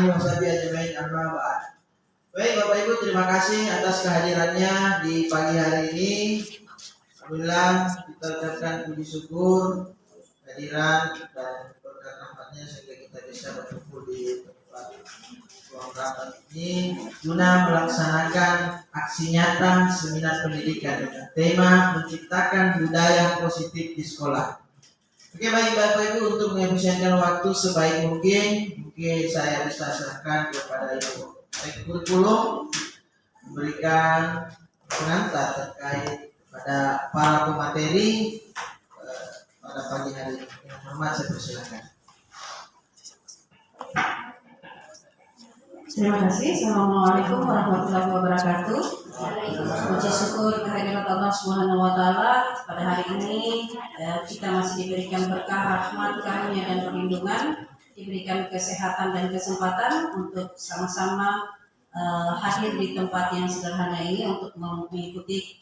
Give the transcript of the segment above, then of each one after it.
alihi washabihi ajmain, amma ba'd. Baik Bapak Ibu, terima kasih atas kehadirannya di pagi hari ini. Alhamdulillah kita ucapkan puji syukur kehadiran dan berkat rahmatnya sehingga kita bisa berkumpul di tempat ruang rapat ini guna melaksanakan aksi nyata seminar pendidikan dengan tema menciptakan budaya positif di sekolah. Oke, baik Bapak Ibu, untuk mengefisienkan waktu sebaik mungkin saya bisa serahkan kepada Ibu Kurikulum memberikan pengantar terkait pada para pemateri pada pagi hari ini. Yang hormat saya persilakan. Terima kasih. Assalamualaikum warahmatullahi wabarakatuh. Puji syukur kehadirat Allah Subhanahu wa taala pada hari ini kita masih diberikan berkah, rahmat, karunia dan perlindungan, diberikan kesehatan dan kesempatan untuk sama-sama hadir di tempat yang sederhana ini untuk mengikuti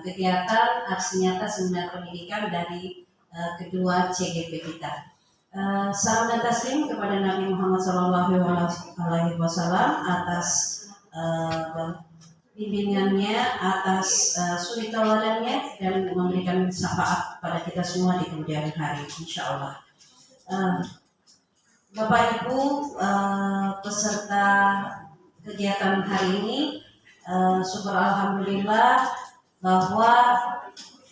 kegiatan aksi nyata seminar pendidikan dari kedua CGP kita. Salam dan taslim kepada Nabi Muhammad SAW atas bimbingannya, atas suri tauladannya, dan memberikan syafaat pada kita semua di kemudian hari, insya Allah. Bapak Ibu peserta kegiatan hari ini, syukur alhamdulillah bahwa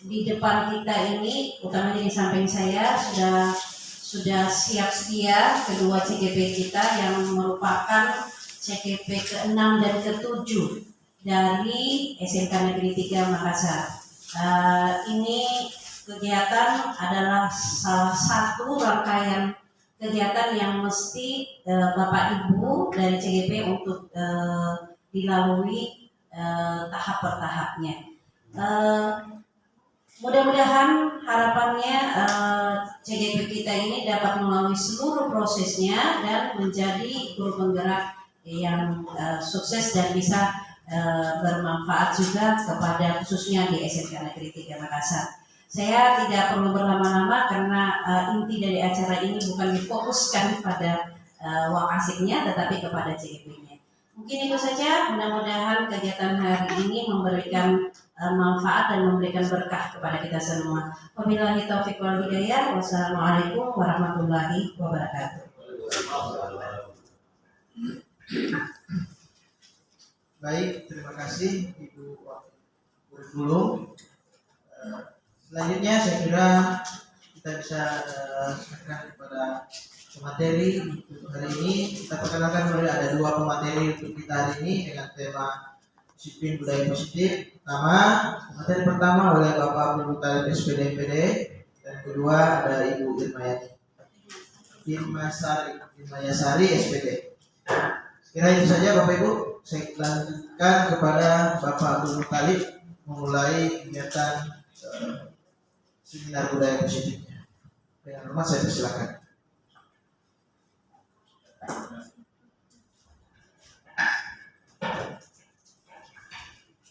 di depan kita ini, utamanya di samping saya, sudah siap sedia kedua CGP kita yang merupakan CGP ke-6 dan ke-7 dari SMK Negeri 3 Makassar. Ini kegiatan adalah salah satu rangkaian kegiatan yang mesti Bapak Ibu dari CGP untuk dilalui tahap per tahapnya. Mudah-mudahan harapannya CGP kita ini dapat melalui seluruh prosesnya dan menjadi guru penggerak yang sukses dan bisa bermanfaat juga kepada khususnya di SMK Negeri 3 Makassar. Saya tidak perlu berlama-lama karena inti dari acara ini bukan difokuskan pada wakasiknya tetapi kepada CGP-nya. Mungkin itu saja, mudah-mudahan kegiatan hari ini memberikan manfaat dan memberikan berkah kepada kita semua. Wabillahi taufiq wal hidayah. Wassalamualaikum warahmatullahi wabarakatuh. Baik, terima kasih Ibu Kurikulum. Selanjutnya saya kira kita bisa serahkan kepada pemateri untuk hari ini. Kita perkenalkan bahwa ada dua pemateri untuk kita hari ini dengan tema disiplin budaya positif. Materi pertama oleh Bapak Abdul Muthalib SPD MPD, dan kedua ada Ibu Irmayasari SPD. Sekira itu saja Bapak Ibu. Saya lanjutkan kepada Bapak Abdul Muthalib memulai kegiatan seminar budaya positifnya. Dengan hormat saya persilakan.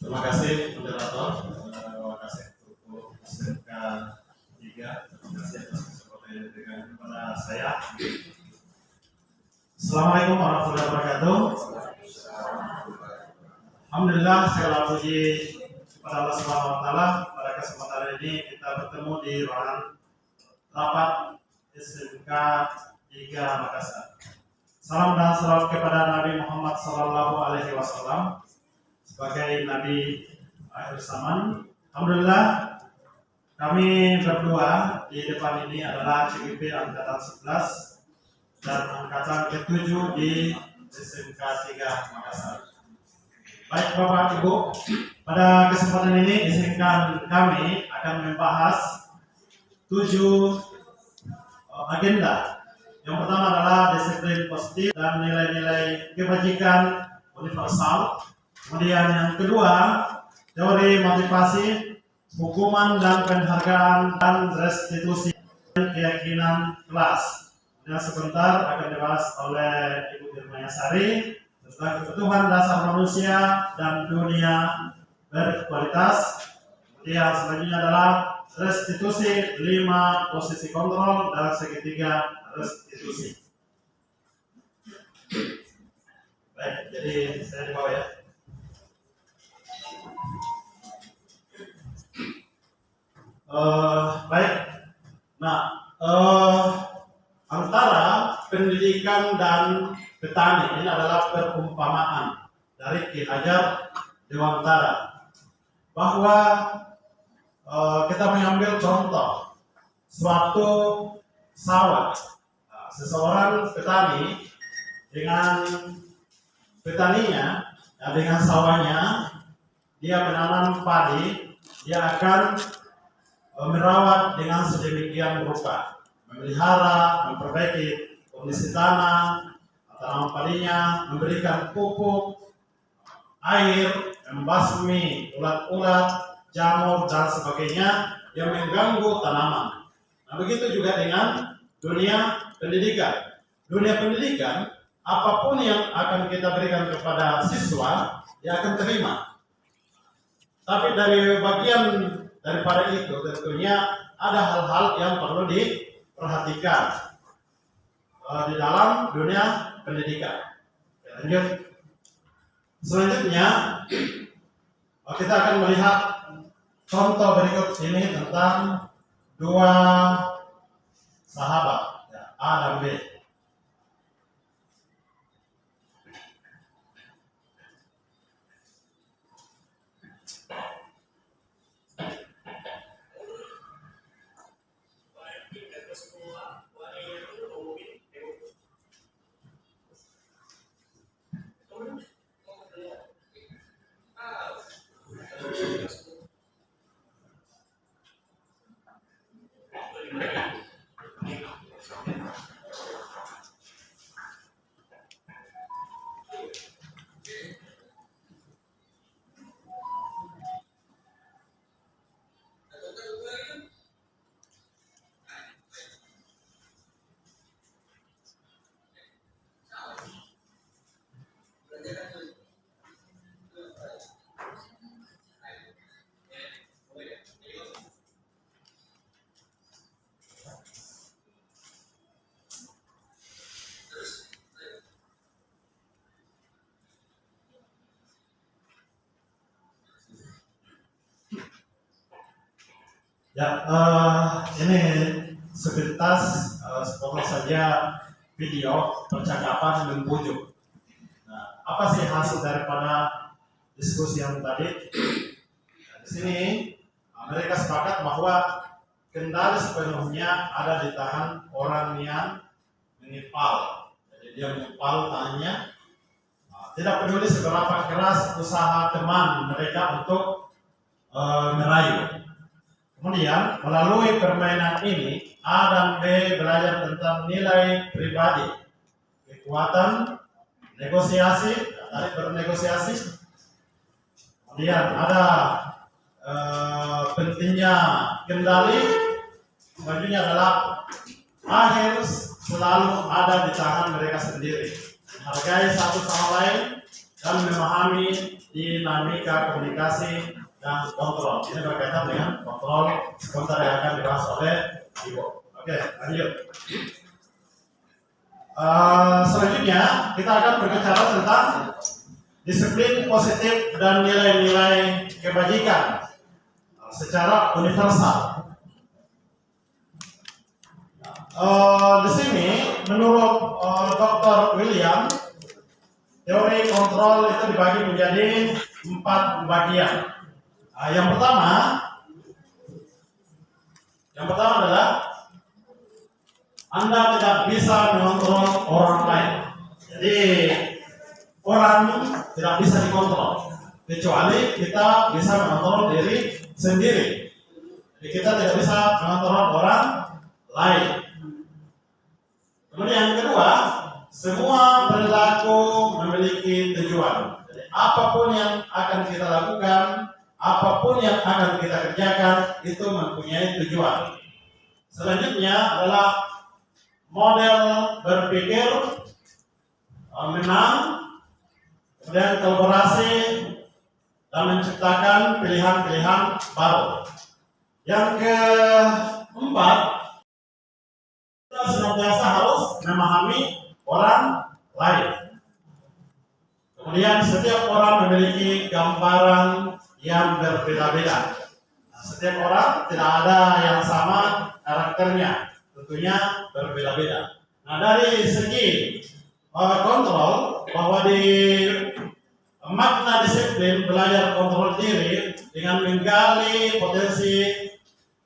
Terima kasih moderator, terima kasih untuk SMK 3, terima kasih atas kesempatan yang diberikan kepada saya. Assalamualaikum warahmatullahi wabarakatuh. Alhamdulillah, segala puji kepada Allah Subhanahu wa taala. Pada kesempatan ini kita bertemu di ruangan rapat SMK 3 Makassar. Salam dan salawat kepada Nabi Muhammad SAW sebagai Nabi akhir zaman. Alhamdulillah, kami berdua di depan ini adalah CGP Angkatan 11 dan Angkatan ke-7 di SMK 3 Makassar. Baik Bapak Ibu, pada kesempatan ini izinkan kami akan membahas 7 agenda. Yang pertama adalah disiplin positif dan nilai-nilai kebajikan universal. Kemudian yang kedua, teori motivasi, hukuman dan penghargaan dan restitusi keyakinan kelas. Dan sebentar akan dibahas oleh Ibu Irmayasari tentang kebutuhan dasar manusia dan dunia berkualitas. Kemudian selanjutnya adalah restitusi 5 posisi kontrol dan segitiga restitusi. Baik, jadi saya di bawah ya. Baik. Nah, antara pendidikan dan petani ini adalah perumpamaan dari Ki Hajar Dewantara bahwa kita mengambil contoh suatu sawah. Nah, seseorang petani dengan petaninya, dengan sawahnya, dia menanam padi, dia akan merawat dengan sedemikian rupa, memelihara, memperbaiki kondisi tanah, tanaman padinya, memberikan pupuk, air, membasmi ulat-ulat, jamur dan sebagainya yang mengganggu tanaman. Nah, begitu juga dengan dunia pendidikan. Dunia pendidikan, apapun yang akan kita berikan kepada siswa, dia akan terima. Tapi dari bagian daripada itu tentunya ada hal-hal yang perlu diperhatikan di dalam dunia pendidikan. Lanjut. Selanjutnya kita akan melihat contoh berikut ini tentang dua sahabat, ya, A dan B. Ya, ini sepintas sepotong saja video percakapan dan bujuk. Nah, apa sih hasil daripada diskusi yang tadi? Nah, di sini mereka sepakat bahwa kendali sepenuhnya ada di tangan orang yang menipal. Jadi dia menipal tangannya. Nah, tidak peduli seberapa keras usaha teman mereka untuk merayu. Kemudian melalui permainan ini A dan B belajar tentang nilai pribadi, kekuatan, negosiasi, tarik bernegosiasi. Kemudian ada pentingnya kendali. Selanjutnya adalah akhir selalu ada di tangan mereka sendiri. Menghargai satu sama lain dan memahami dinamika komunikasi dan kontrol. Ini berkaitan dengan kontrol sebentar yang akan dibahas oleh Ibu. Oke, lanjut. Selanjutnya kita akan berbicara tentang disiplin positif dan nilai-nilai kebajikan secara universal. Di sini menurut Dr. William, teori kontrol itu dibagi menjadi 4 bagian. Yang pertama adalah Anda tidak bisa mengontrol orang lain. Jadi orang tidak bisa dikontrol, kecuali kita bisa mengontrol diri sendiri. Jadi kita tidak bisa mengontrol orang lain. Kemudian yang kedua, semua perilaku memiliki tujuan. Jadi apapun yang akan kita lakukan, apapun yang akan kita kerjakan itu mempunyai tujuan. Selanjutnya adalah model berpikir menang, kemudian kolaborasi dan menciptakan pilihan-pilihan baru. Yang keempat, kita senantiasa harus memahami orang lain. Kemudian setiap orang memiliki gambaran yang berbeda-beda. Nah, setiap orang tidak ada yang sama karakternya, tentunya berbeda-beda. Nah, dari segi kontrol, bahwa di makna disiplin belajar kontrol diri dengan menggali potensi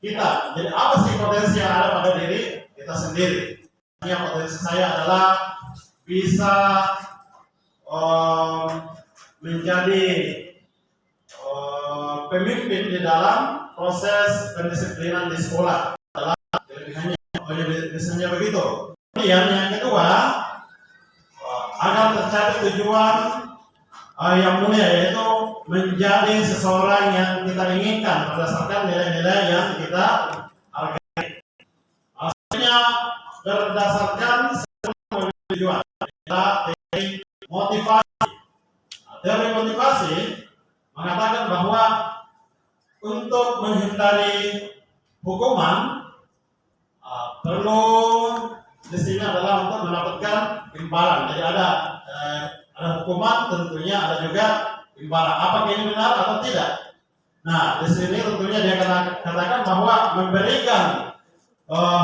kita. Jadi apa sih potensi yang ada pada diri kita sendiri? Potensi saya adalah bisa menjadi pemimpin di dalam proses pendisiplinan di sekolah. Adalah kelebihannya, biasanya begitu. Kemudian yang kedua, agar tercapai tujuan yang mulia, yaitu menjadi seseorang yang kita inginkan berdasarkan nilai-nilai yang kita hargai. Hasilnya berdasarkan tujuan. Dari motivasi. Dari motivasi mengatakan bahwa untuk menghindari hukuman perlu di sini adalah untuk mendapatkan imbalan. Jadi ada hukuman, tentunya ada juga imbalan. Apakah ini benar atau tidak? Nah, di sini tentunya dia katakan bahwa memberikan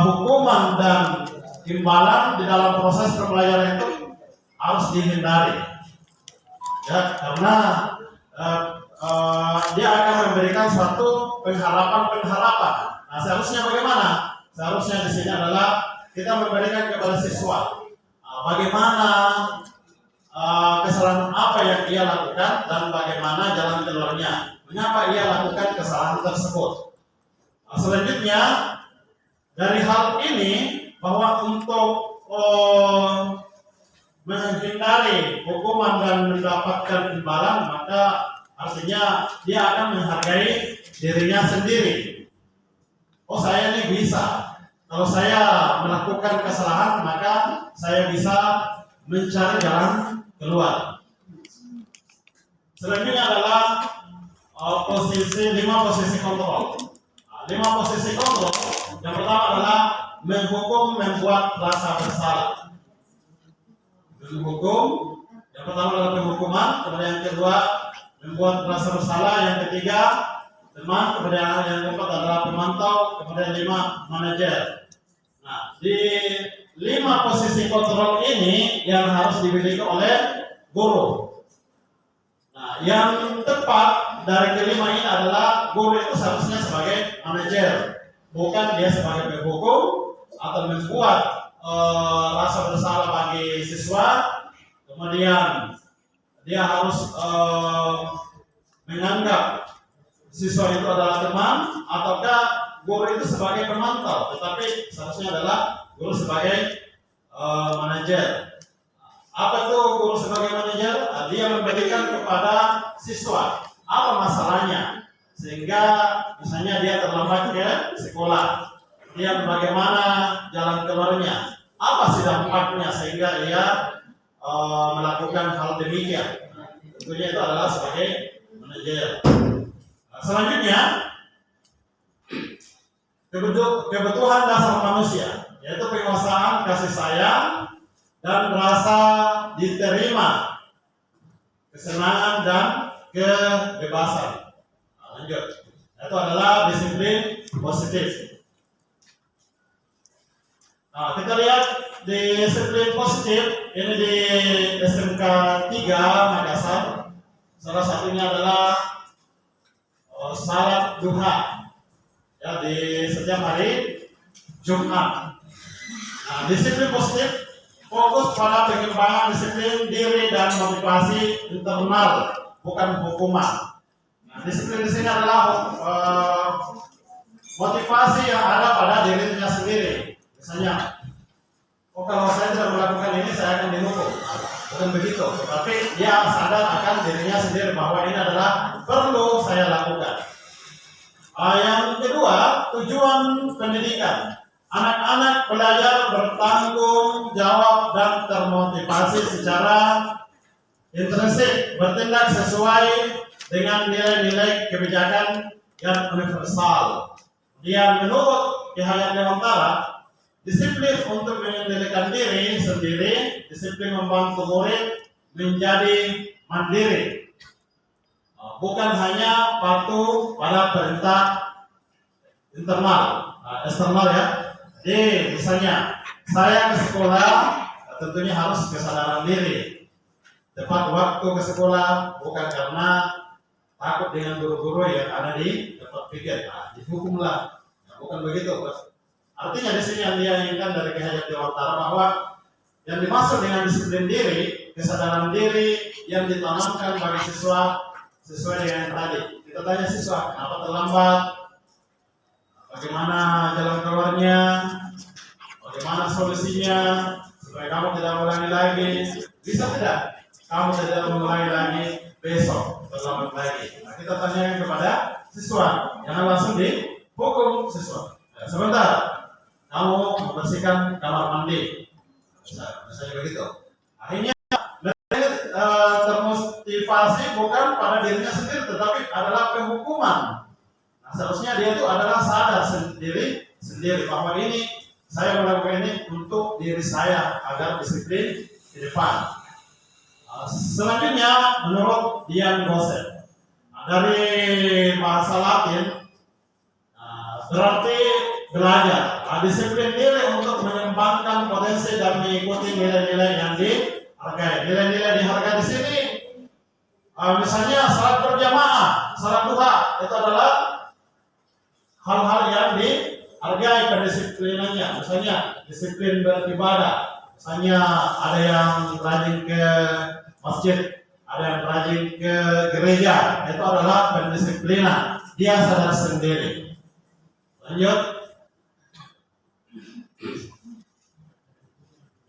hukuman dan imbalan di dalam proses pembelajaran itu harus dihindari. Ya, karena dia akan memberikan suatu pengharapan. Nah, seharusnya bagaimana? Seharusnya di sini adalah kita memberikan kepada siswa bagaimana kesalahan apa yang ia lakukan dan bagaimana jalan keluarnya. Mengapa ia lakukan kesalahan tersebut? Selanjutnya dari hal ini, bahwa untuk menghindari hukuman dan mendapatkan imbalan, maka artinya dia akan menghargai dirinya sendiri. Oh, saya ini bisa. Kalau saya melakukan kesalahan, maka saya bisa mencari jalan keluar. Selanjutnya adalah 5 posisi kontrol. 5 posisi kontrol. Yang pertama adalah menghukum, membuat rasa bersalah. Menghukum, yang pertama adalah penghukuman, kemudian yang kedua membuat rasa bersalah, yang ketiga teman, kemudian yang keempat adalah pemantau, kemudian 5 manajer. Nah, di 5 posisi kontrol ini yang harus dimiliki oleh guru. Nah, yang tepat dari kelima ini adalah guru itu seharusnya sebagai manajer, bukan dia sebagai penghukum atau membuat rasa bersalah bagi siswa. Kemudian dia harus menganggap siswa itu adalah teman, ataukah guru itu sebagai pemantau, tetapi seharusnya adalah guru sebagai manajer. Apa itu guru sebagai manajer? Dia memberikan kepada siswa apa masalahnya, sehingga misalnya dia terlambat ke sekolah, dia bagaimana jalan keluarnya, apa sih dampaknya sehingga dia melakukan hal demikian. Tentunya itu adalah sebagai manajer. Selanjutnya, kebutuhan dasar manusia, yaitu penguasaan kasih sayang dan rasa diterima, kesenangan dan kebebasan. Lanjut, itu adalah disiplin positif. Nah, kita lihat di disiplin positif ini di SMK 3 Makassar. Salah satunya adalah salat duha, ya, di setiap hari Jumat. Nah, disiplin positif fokus pada pengembangan disiplin diri dan motivasi internal, bukan hukuman. Nah, disiplin di sini adalah motivasi yang ada pada dirinya sendiri. Misalnya, kalau saya tidak melakukan ini, saya akan dihukum. Bukan begitu, tetapi dia sadar akan dirinya sendiri bahwa ini adalah perlu saya lakukan. Yang kedua, tujuan pendidikan. Anak-anak belajar bertanggung jawab dan termotivasi secara intrinsik, bertindak sesuai dengan nilai-nilai kebijakan yang universal. Dia menurut Ki Hayat Dewantara, disiplin untuk mengendalikan diri sendiri, disiplin membantu murid menjadi mandiri, bukan hanya patuh pada perintah internal, eksternal ya. Jadi misalnya saya ke sekolah, tentunya harus kesadaran diri, tepat waktu ke sekolah, bukan karena takut dengan guru-guru yang ada di tempat pikir, dihukumlah. Bukan begitu, Bos. Artinya di sini yang dia inginkan dari Ki Haji Dewantara bahwa yang dimaksud dengan disiplin diri, kesadaran diri yang ditanamkan bagi siswa sesuai dengan yang tadi. Kita tanya siswa, kenapa terlambat? Bagaimana jalan keluarnya? Bagaimana solusinya? Supaya kamu tidak ulangi lagi. Bisa tidak? Kamu tidak mengulangi lagi besok terlambat lagi. Nah, kita tanyakan kepada siswa, jangan langsung dihukum siswa. Ya, sebentar, kamu membersihkan kamar mandi. Misalnya begitu. Akhirnya termotivasi bukan pada dirinya sendiri, tetapi adalah penghukuman. Nah, seharusnya dia itu adalah sadar sendiri bahwa ini saya melakukan ini untuk diri saya agar disiplin di depan. Selanjutnya menurut Dian Gosset, dari bahasa Latin berarti belajar. Disiplin diri untuk mengembangkan potensi dan mengikuti nilai-nilai yang dihargai. Nilai-nilai dihargai di sini, misalnya salat berjamaah, salat duha, itu adalah hal-hal yang dihargai kedisiplinannya. Misalnya disiplin beribadah. Misalnya ada yang rajin ke masjid, ada yang rajin ke gereja. Itu adalah pendisiplinan. Dia sadar sendiri. Lanjut.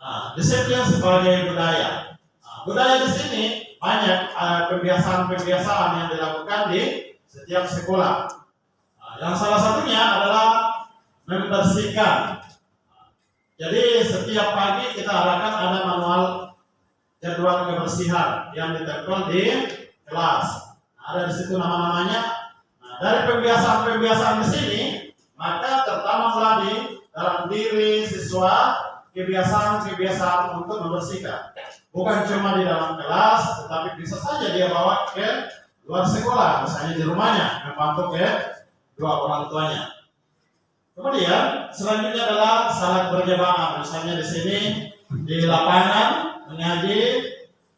Nah, disiplin sebagai budaya. Budaya di sini banyak kebiasaan-kebiasaan yang dilakukan di setiap sekolah. Yang salah satunya adalah membersihkan. Jadi setiap pagi kita harapkan ada manual jadwal kebersihan yang ditempel di kelas. Ada di situ nama-namanya. Nah, dari kebiasaan-kebiasaan di sini, maka tertanamlah di dalam diri siswa kebiasaan-kebiasaan untuk membersihkan. Bukan cuma di dalam kelas, tetapi bisa saja dia bawa ke luar sekolah, misalnya di rumahnya, membantu ke dua orang tuanya. Kemudian selanjutnya adalah salat berjamaah. Misalnya di sini di lapangan mengaji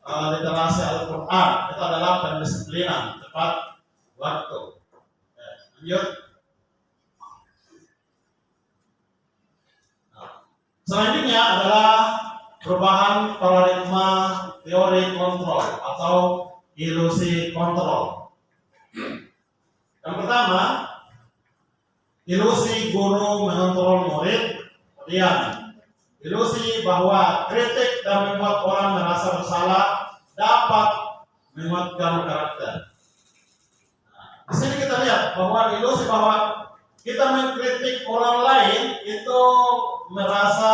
literasi Al-Quran, itu adalah pendisiplinan tepat waktu. Lanjut. Selanjutnya adalah perubahan paradigma teori kontrol atau ilusi kontrol. Yang pertama, ilusi guru mengontrol murid. Kemudian, ilusi bahwa kritik dan membuat orang merasa bersalah dapat menguatkan karakter. Nah, di sini kita lihat bahwa ilusi bahwa kita mengkritik orang lain itu merasa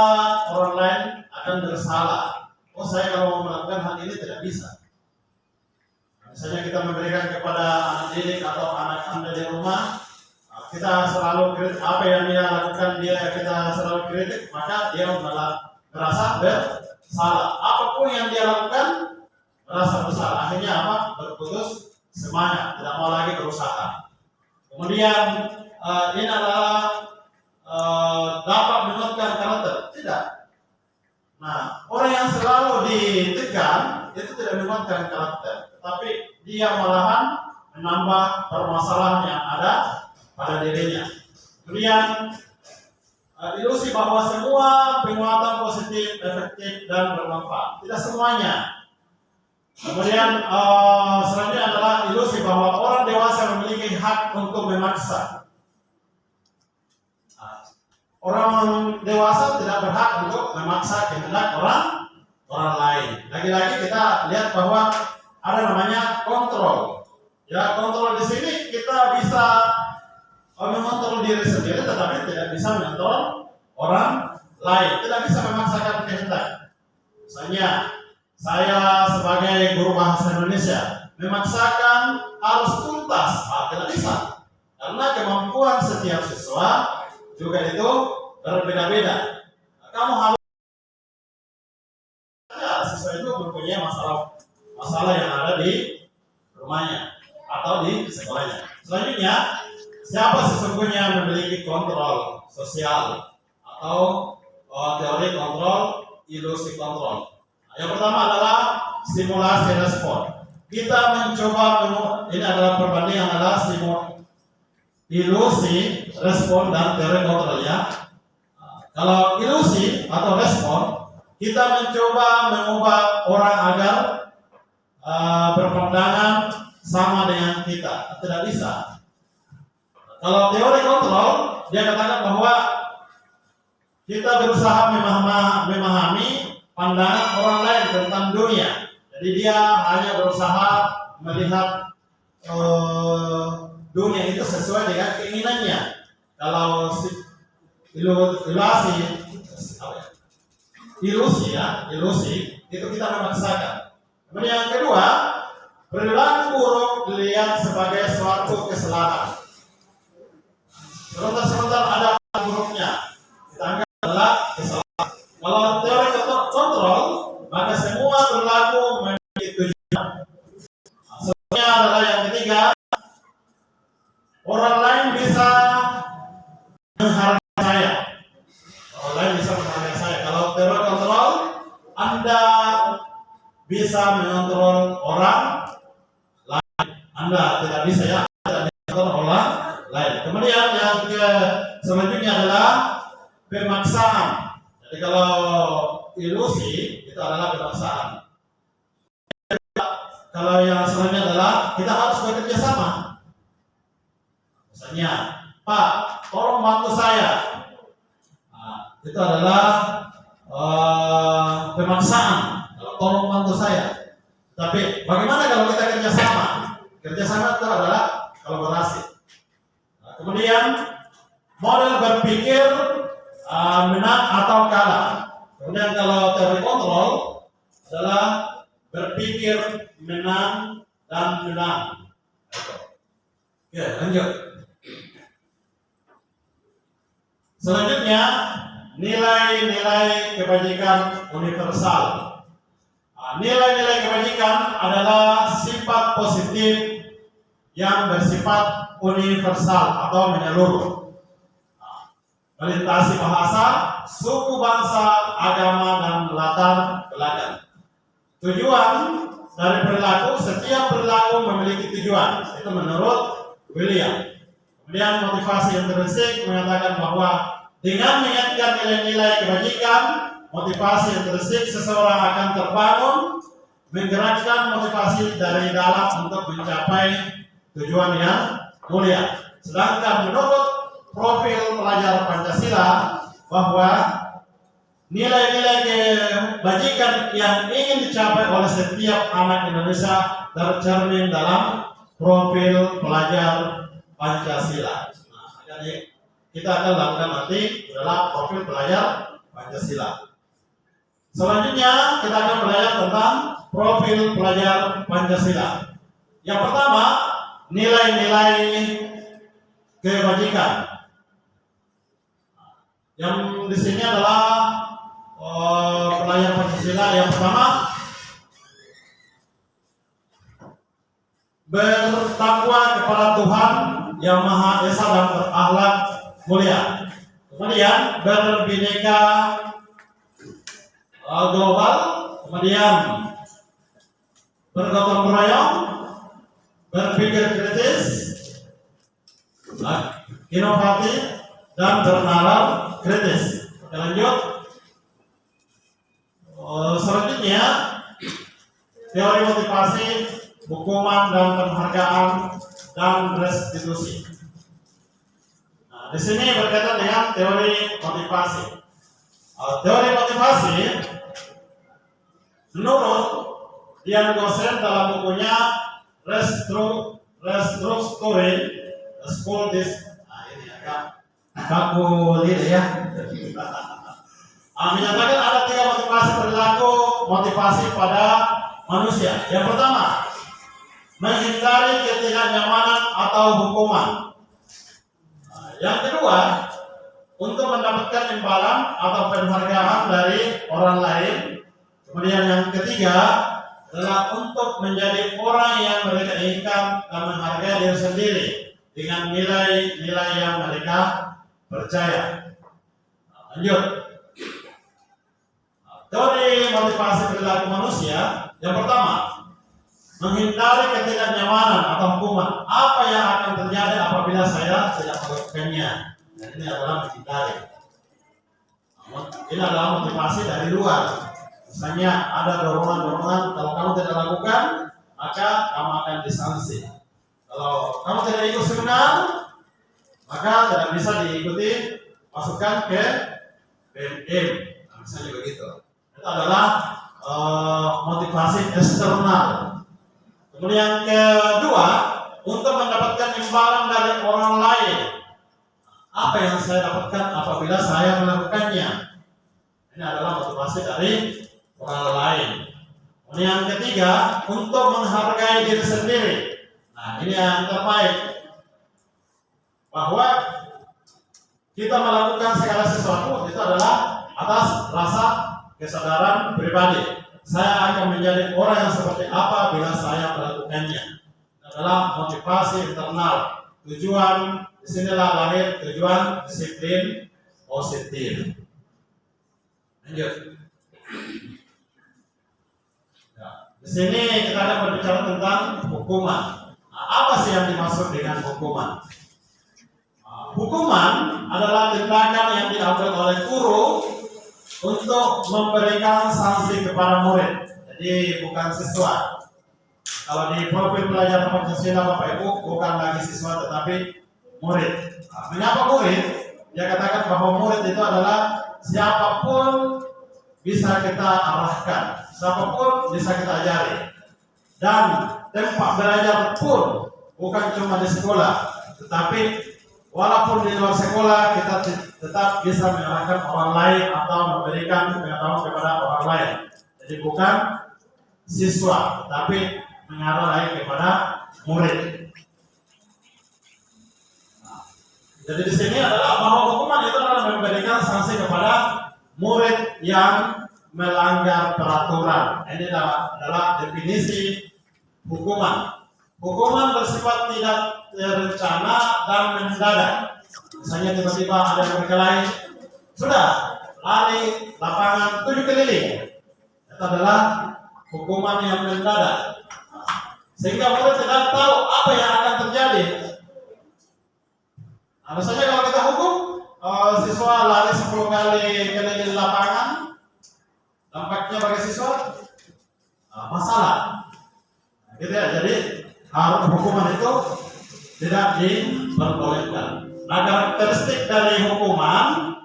orang lain akan bersalah. Oh, saya kalau melakukan hal ini tidak bisa. Misalnya kita memberikan kepada anak didik atau anak Anda di rumah, kita selalu kritik apa yang dia lakukan, kita selalu kritik, maka dia malah merasa bersalah. Apapun yang dia lakukan merasa bersalah. Akhirnya apa? Berputus semangat, tidak mau lagi berusaha. Kemudian ini adalah dapat menguatkan karakter. Tidak. Nah, orang yang selalu ditekan itu tidak menguatkan karakter, tetapi dia malahan menambah permasalahan yang ada pada dirinya. Kemudian ilusi bahwa semua penguatan positif, efektif dan bermanfaat. Tidak semuanya. Kemudian selanjutnya adalah ilusi bahwa orang dewasa memiliki hak untuk memaksa. Orang dewasa tidak berhak untuk memaksa kehendak orang lain. Lagi-lagi kita lihat bahwa ada namanya kontrol. Ya, kontrol di sini kita bisa mengontrol diri sendiri, tetapi tidak bisa mengontrol orang lain. Tidak bisa memaksakan kehendak. Misalnya, saya sebagai guru bahasa Indonesia memaksakan harus tuntas, tidak bisa. Karena kemampuan setiap siswa juga itu berbeda-beda. Kamu harus siswa itu mempunyai masalah masalah yang ada di rumahnya atau di sekolahnya. Selanjutnya, siapa sesungguhnya memiliki kontrol sosial atau teori kontrol, ilusi kontrol? Yang pertama adalah simulasi respon. Kita mencoba ini adalah perbandingan adalah ilusi respon dan teori kontrol ya. Kalau ilusi atau respon, kita mencoba mengubah orang agar berpandangan sama dengan kita. Tidak bisa. Kalau teori kontrol, dia katakan bahwa kita berusaha memahami pandangan orang lain tentang dunia. Jadi dia hanya berusaha melihat dunia itu sesuai dengan keinginannya. Kalau ilusi itu kita memaksakan. Kemudian yang kedua, perilaku buruk dilihat sebagai suatu kesalahan. Sebentar ada buruknya, kita anggap adalah kesalahan. Kalau teori kontrol, maka semua perilaku memiliki tujuan. Selanjutnya adalah yang ketiga, orang lain bisa menghargai saya. Orang lain bisa menghargai saya. Kalau teori kontrol, Anda bisa mengontrol orang lain. Anda tidak bisa ya, tidak bisa mengontrol orang lain. Kemudian yang selanjutnya adalah pemaksaan. Jadi kalau ilusi itu adalah pemaksaan. Kalau yang selanjutnya adalah kita harus bekerja sama. Misalnya, Pak, tolong bantu saya. Nah, itu adalah pemaksaan. Kalau tolong bantu saya. Tapi bagaimana kalau kita kerjasama? Kerjasama itu adalah kolaborasi. Nah, kemudian model berpikir menang atau kalah. Kemudian kalau teori kontrol adalah berpikir menang dan menang. Oke, lanjut. Selanjutnya, nilai-nilai kebajikan universal. Nilai-nilai kebajikan adalah sifat positif yang bersifat universal atau menyeluruh. Melintasi bahasa, suku bangsa, agama, dan latar belakang. Tujuan dari perilaku, setiap perilaku memiliki tujuan. Itu menurut William. Kemudian motivasi intrinsik mengatakan bahwa dengan mengingatkan nilai-nilai kebajikan, motivasi intrinsik seseorang akan terbangun, menggerakkan motivasi dari dalam untuk mencapai tujuan yang mulia. Sedangkan menurut profil pelajar Pancasila bahwa nilai-nilai kebajikan yang ingin dicapai oleh setiap anak Indonesia tercermin dalam profil pelajar Pancasila. Nah, jadi kita akan lakukan nanti dalam profil pelajar Pancasila. Selanjutnya kita akan belajar tentang profil pelajar Pancasila. Yang pertama, nilai-nilai kebajikan. Yang di sini adalah pelajar Pancasila. Yang pertama, bertakwa kepada Tuhan yang Maha Esa dan berakhlak mulia. Kemudian berbineka global. Kemudian bergotong royong, berpikir kritis, inovatif, dan bernalar kritis. Oke, lanjut. Selanjutnya, teori motivasi, hukuman dan penghargaan, dan restitusi. Nah, di sini berkaitan dengan teori motivasi. Teori motivasi, menurut Dian Gosen dalam bukunya Restructuring School This. Nah, ini agak kaku ya. Menyatakan ada 3 motivasi perilaku, motivasi pada manusia. Yang pertama, menghindari ketidaknyamanan atau hukuman. Yang kedua, untuk mendapatkan imbalan atau penghargaan dari orang lain. Kemudian yang ketiga, adalah untuk menjadi orang yang mereka inginkan dan menghargai diri sendiri dengan nilai-nilai yang mereka percaya. Lanjut. Teori motivasi perilaku manusia yang pertama, menghindari ketidaknyamanan atau hukuman. Apa yang akan terjadi apabila saya tidak melakukannya? Dan ini adalah menghindari. Ini adalah motivasi dari luar. Misalnya ada dorongan-dorongan, kalau kamu tidak lakukan, maka kamu akan disanksi. Kalau kamu tidak ikut seminar, maka tidak bisa diikuti, masukkan ke BMM. Misalnya begitu. Itu adalah motivasi eksternal. Kemudian kedua, untuk mendapatkan imbalan dari orang lain. Apa yang saya dapatkan apabila saya melakukannya? Ini adalah motivasi dari orang lain. Kemudian yang ketiga, untuk menghargai diri sendiri. Nah, ini yang terbaik. Bahwa kita melakukan segala sesuatu itu adalah atas rasa kesadaran pribadi. Saya akan menjadi orang yang seperti apa bila saya melakukannya. Itu adalah motivasi internal. Tujuan, disinilah lahir tujuan disiplin positif. Lanjut. Ya, di sini kita akan berbicara tentang hukuman. Nah, apa sih yang dimaksud dengan hukuman? Hukuman adalah tindakan yang diambil oleh guru untuk memberikan sanksi kepada murid. Jadi bukan siswa. Kalau di profil pelajar Pancasila Bapak Ibu bukan lagi siswa tetapi murid. Nah, mengapa murid? Dia katakan bahwa murid itu adalah siapapun bisa kita arahkan, siapapun bisa kita ajari. Dan tempat belajar pun bukan cuma di sekolah, tetapi walaupun di luar sekolah kita tetap bisa mengarahkan orang lain atau memberikan pengetahuan kepada orang lain. Jadi bukan siswa, tapi mengarah lain kepada murid. Jadi di sini adalah bahwa hukuman itu adalah memberikan sanksi kepada murid yang melanggar peraturan. Ini adalah definisi hukuman. Hukuman bersifat tidak terencana dan mendadak. Misalnya tiba-tiba ada yang berkelahi, sudah lari lapangan 7 keliling. Itu adalah hukuman yang mendadak. Sehingga murid tidak tahu apa yang akan terjadi. Nah, misalnya kalau kita hukum siswa lari 10 kali keliling lapangan, dampaknya bagi siswa masalah. Gitu ya. Jadi hukuman itu tidak diperbolehkan. Nah, karakteristik dari hukuman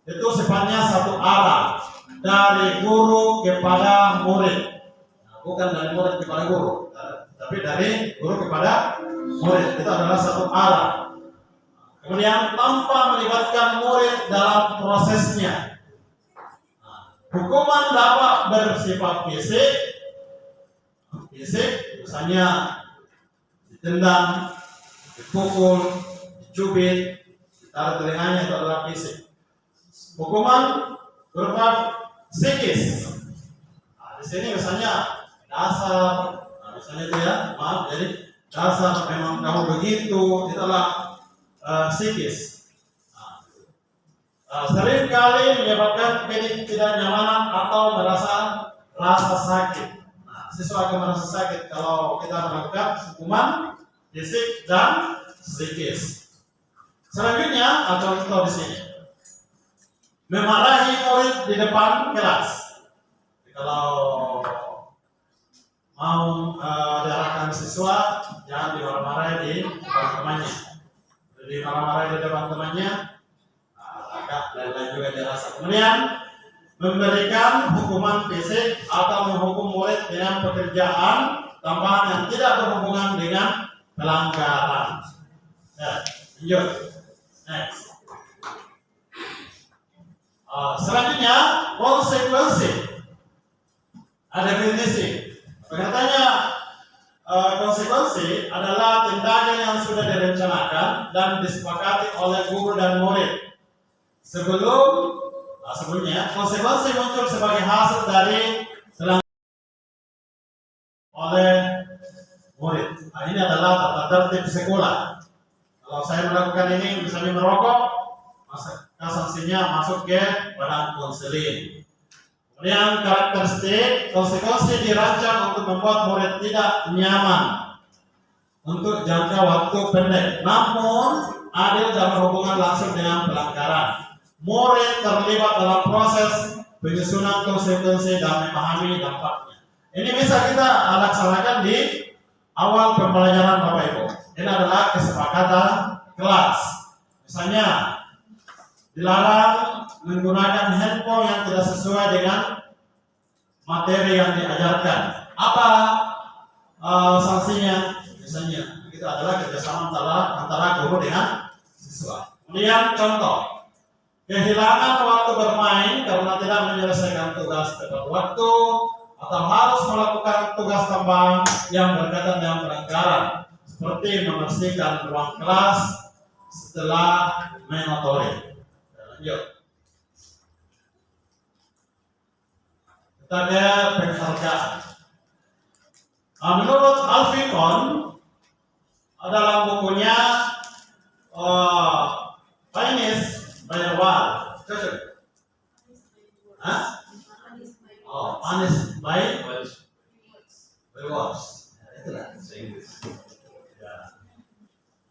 itu sifatnya satu arah dari guru kepada murid. Nah, bukan dari murid kepada guru, tapi dari guru kepada murid. Itu adalah satu arah. Kemudian tanpa melibatkan murid dalam prosesnya. Nah, hukuman dapat bersifat fisik, misalnya ditendang, dipukul, dicubit, ditaruh telinganya, itu adalah fisik. Hukuman berupa psikis. Nah, di sini misalnya dasar, misalnya itu ya, maaf, jadi dasar memang kamu begitu, itu adalah psikis. Sering kali menyebabkan ketidaknyamanan atau rasa sakit. Siswa akan merasa sakit kalau kita melakukan hukuman fisik dan psikis. Selanjutnya, contoh di sini, memarahi murid di depan kelas. Kalau mau diarahkan siswa, jangan dimarah-marahi di depan temannya. Jadi marah-marahi di depan temannya, agak lain-lain juga dirasa. Kemudian memberikan hukuman fisik atau menghukum murid dengan pekerjaan tambahan yang tidak berhubungan dengan pelanggaran. Ya, lanjut. Next. Selanjutnya konsekuensi. Ada definisi. Katanya konsekuensi adalah tindakan yang sudah direncanakan dan disepakati oleh guru dan murid. Sebelumnya konsekuensi muncul sebagai hasil dari oleh murid. Nah, ini adalah tata tertib sekolah. Kalau saya melakukan ini, misalnya merokok, maka sanksinya masuk ke badan konseling. Kemudian karakteristik konsekuensi dirancang untuk membuat murid tidak nyaman untuk jangka waktu pendek, namun adil dalam hubungan langsung dengan pelanggaran. Murid terlibat dalam proses penyusunan konsekuensi dan memahami dampaknya. Ini bisa kita laksanakan di awal pembelajaran Bapak Ibu. Ini adalah kesepakatan kelas. Misalnya, dilarang menggunakan handphone yang tidak sesuai dengan materi yang diajarkan. Apa sanksinya? Misalnya, itu adalah kerjasama antara guru dengan siswa. Kemudian contoh, kehilangan waktu bermain karena tidak menyelesaikan tugas tepat waktu, atau harus melakukan tugas tambahan yang berkaitan dengan pelanggaran, seperti membersihkan ruang kelas setelah mengotori. Lanjut. Kita ke penghargaan. Menurut Alfikon, dalam bukunya Finance by the World, cocok? Hah? Oh, Finance by the World. Itulah bahasa Inggris. Ya.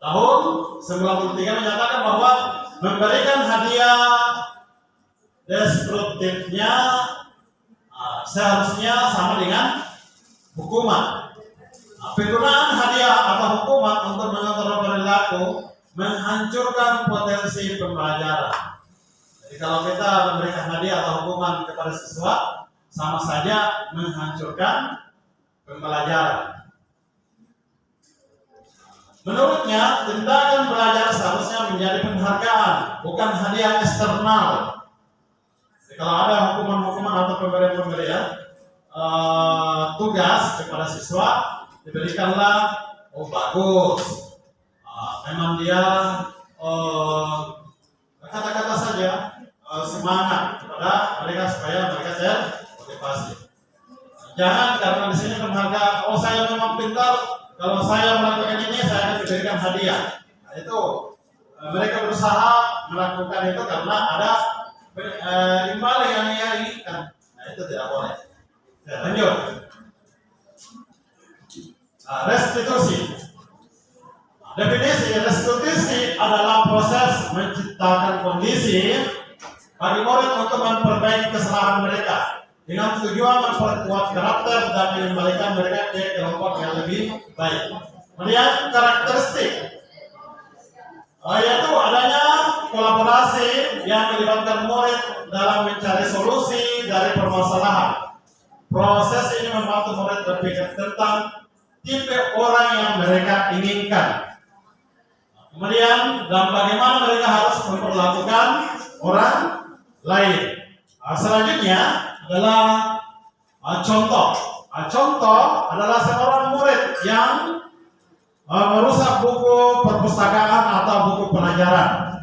Tahun 93 menyatakan bahwa memberikan hadiah destruktifnya seharusnya sama dengan hukuman. Penggunaan hadiah atau hukuman untuk mengatur perilaku menghancurkan potensi pembelajaran. Jadi kalau kita memberikan hadiah atau hukuman kepada siswa, sama saja menghancurkan pembelajaran. Menurutnya, tindakan belajar seharusnya menjadi penghargaan, bukan hadiah eksternal. Jadi, kalau ada hukuman-hukuman atau pemberian-pemberian tugas kepada siswa, diberikanlah, oh bagus, memang dia kata-kata saja semangat kepada mereka supaya mereka termotivasi. Jangan karena di sini penghargaan, oh saya memang pintar, kalau saya melakukan ini saya akan diberikan hadiah. Nah, itu mereka berusaha melakukan itu karena ada imbalan yang ia inginkan. Nah, itu tidak boleh. Ya, lanjut. Restitusi. Definisi restitusi adalah proses menciptakan kondisi bagi murid untuk memperbaiki kesalahan mereka dengan tujuan memperkuat karakter dan mengembalikan mereka ke kelompok yang lebih baik. Kemudian karakteristik, yaitu adanya kolaborasi yang melibatkan murid dalam mencari solusi dari permasalahan. Proses ini membantu murid berpikir tentang tipe orang yang mereka inginkan. Kemudian, dan bagaimana mereka harus memperlakukan orang lain. Selanjutnya adalah contoh. Contoh adalah seorang murid yang merusak buku perpustakaan atau buku pelajaran.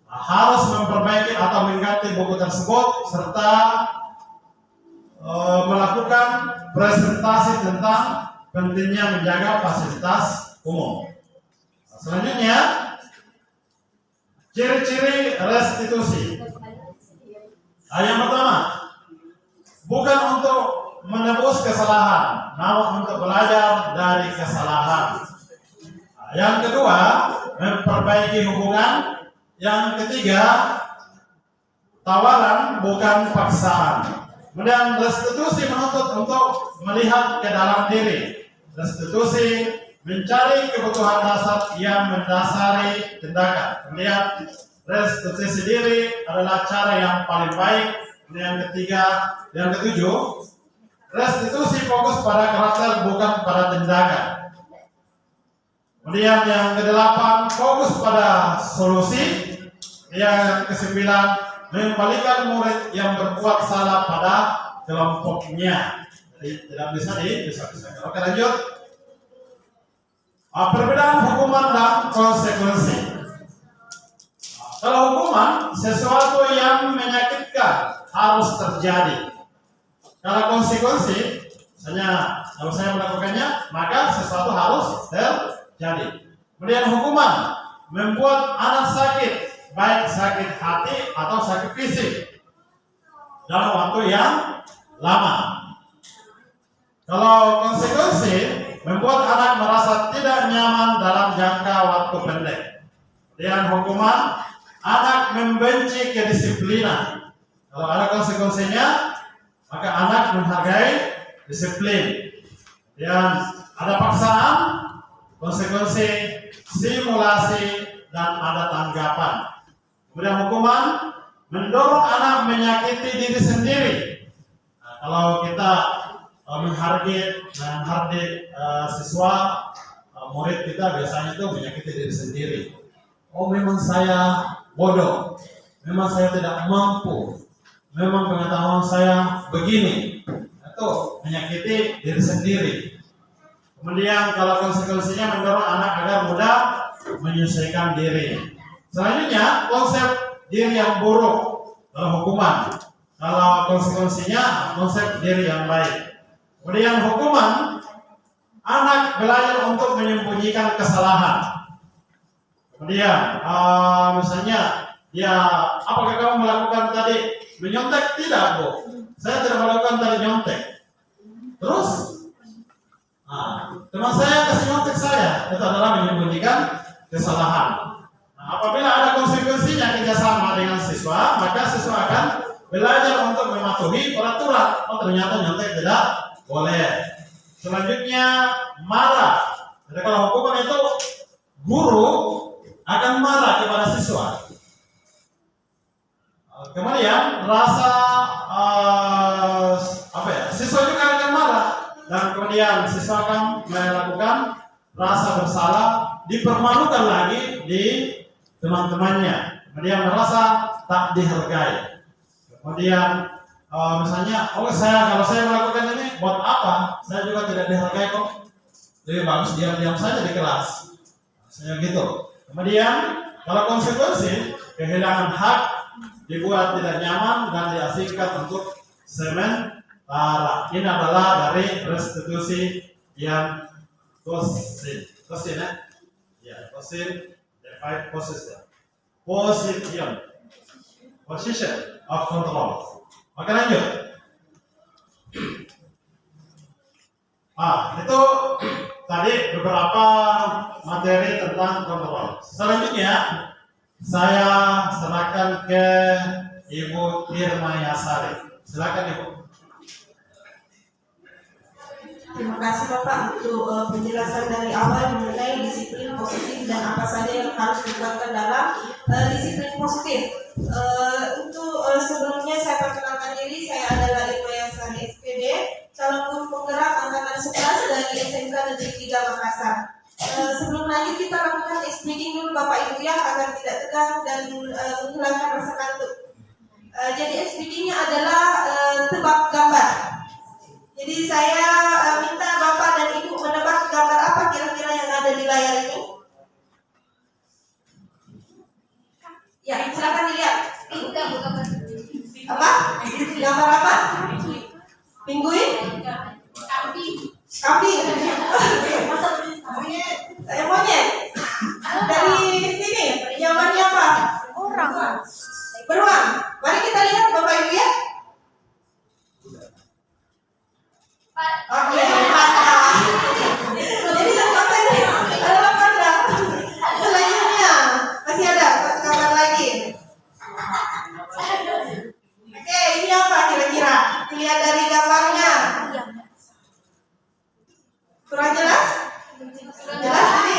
Harus memperbaiki atau mengganti buku tersebut serta melakukan presentasi tentang pentingnya menjaga fasilitas umum. Selanjutnya, ciri-ciri restitusi. Yang pertama, bukan untuk menebus kesalahan, namun untuk belajar dari kesalahan. Yang kedua, memperbaiki hubungan. Yang ketiga, tawaran bukan paksaan. Kemudian restitusi menuntut untuk melihat ke dalam diri. Restitusi mencari kebutuhan dasar yang mendasari tindakan. Kemudian restitusi diri adalah cara yang paling baik. Kemudian yang ketujuh, restitusi fokus pada karakter bukan pada tindakan. Kemudian yang kedelapan, fokus pada solusi. Yang kesembilan, mengembalikan murid yang berbuat salah pada kelompoknya. Jadi tidak bisa dipisah-pisahkan. Oke, lanjut. Perbedaan hukuman dan konsekuensi. Kalau hukuman, sesuatu yang menyakitkan harus terjadi. Kalau konsekuensi, Misalnya kalau saya melakukannya, maka sesuatu harus terjadi. Kemudian hukuman membuat anak sakit, baik sakit hati atau sakit fisik dalam waktu yang lama. Kalau konsekuensi membuat anak merasa tidak nyaman dalam jangka waktu pendek. Dan hukuman, anak membenci kedisiplinan. Kalau ada konsekuensinya, maka anak menghargai disiplin. Dan ada paksaan, konsekuensi, simulasi, dan ada tanggapan. Kemudian hukuman mendorong anak menyakiti diri sendiri. Nah, kalau kita menghargai siswa, murid kita biasanya itu menyakiti diri sendiri. Oh, memang saya bodoh, memang saya tidak mampu, memang pengetahuan saya begini. Itu menyakiti diri sendiri. Kemudian kalau konsekuensinya mendorong anak agar mudah menyesuaikan diri. Selanjutnya konsep diri yang buruk dalam hukuman. Kalau konsekuensinya konsep diri yang baik. Kemudian hukuman, anak belajar untuk menyembunyikan kesalahan. Kemudian misalnya, ya apakah kamu melakukan tadi menyontek? Tidak, Bu. Saya tidak melakukan tadi nyontek. Terus, teman saya kasih nyontek saya, itu adalah menyembunyikan kesalahan. Nah, apabila ada konsekuensinya kerjasama dengan siswa, maka siswa akan belajar untuk mematuhi peraturan. Oh, ternyata nyontek tidak boleh. Selanjutnya marah. Jadi kalau hukuman itu guru akan marah kepada siswa. Kemudian rasa siswa juga akan marah, dan kemudian siswa akan melakukan rasa bersalah, dipermalukan lagi di teman-temannya. Kemudian merasa tak dihargai. Kemudian misalnya, kalau saya melakukan ini buat apa? Saya juga tidak dihargai kok. Lebih bagus diam-diam saja di kelas. Misalnya gitu. Kemudian kalau konsekuensi, kehilangan hak, dibuat tidak nyaman dan diasingkan untuk sementara. Ini adalah dari restitusi yang position, position of control. Oke, lanjut. Itu tadi beberapa materi tentang kontrol. Selanjutnya saya serahkan ke Ibu Irma Yasari. Silakan Ibu. Terima kasih Bapak untuk penjelasan dari awal mengenai disiplin positif dan apa saja yang harus dilakukan dalam disiplin positif. Untuk sebelumnya saya perkenalkan diri, saya adalah Irma Yasari SPD, calon guru penggerak angkatan 11 dari SMK Negeri 3 Makassar. Sebelum lanjut kita lakukan speaking dulu Bapak Ibu ya, agar tidak tegang dan menghilangkan rasa kantuk. Jadi speakingnya adalah tebak gambar. Jadi saya minta Bapak dan Ibu menebak gambar apa kira-kira yang ada di layar ini. Ya, silakan dilihat. Apa? Gambar apa? Pinguin? Kambing. Monyet. Dari sini, jawabannya apa? Beruang. Mari kita lihat Bapak Ibu ya. Oke, mantap. Jadi gambar ini adalah panda. Selanjutnya masih ada satu gambar lagi. Oke, ini apa kira-kira? Lihat dari gambarnya. Kurang jelas? Jelas tadi?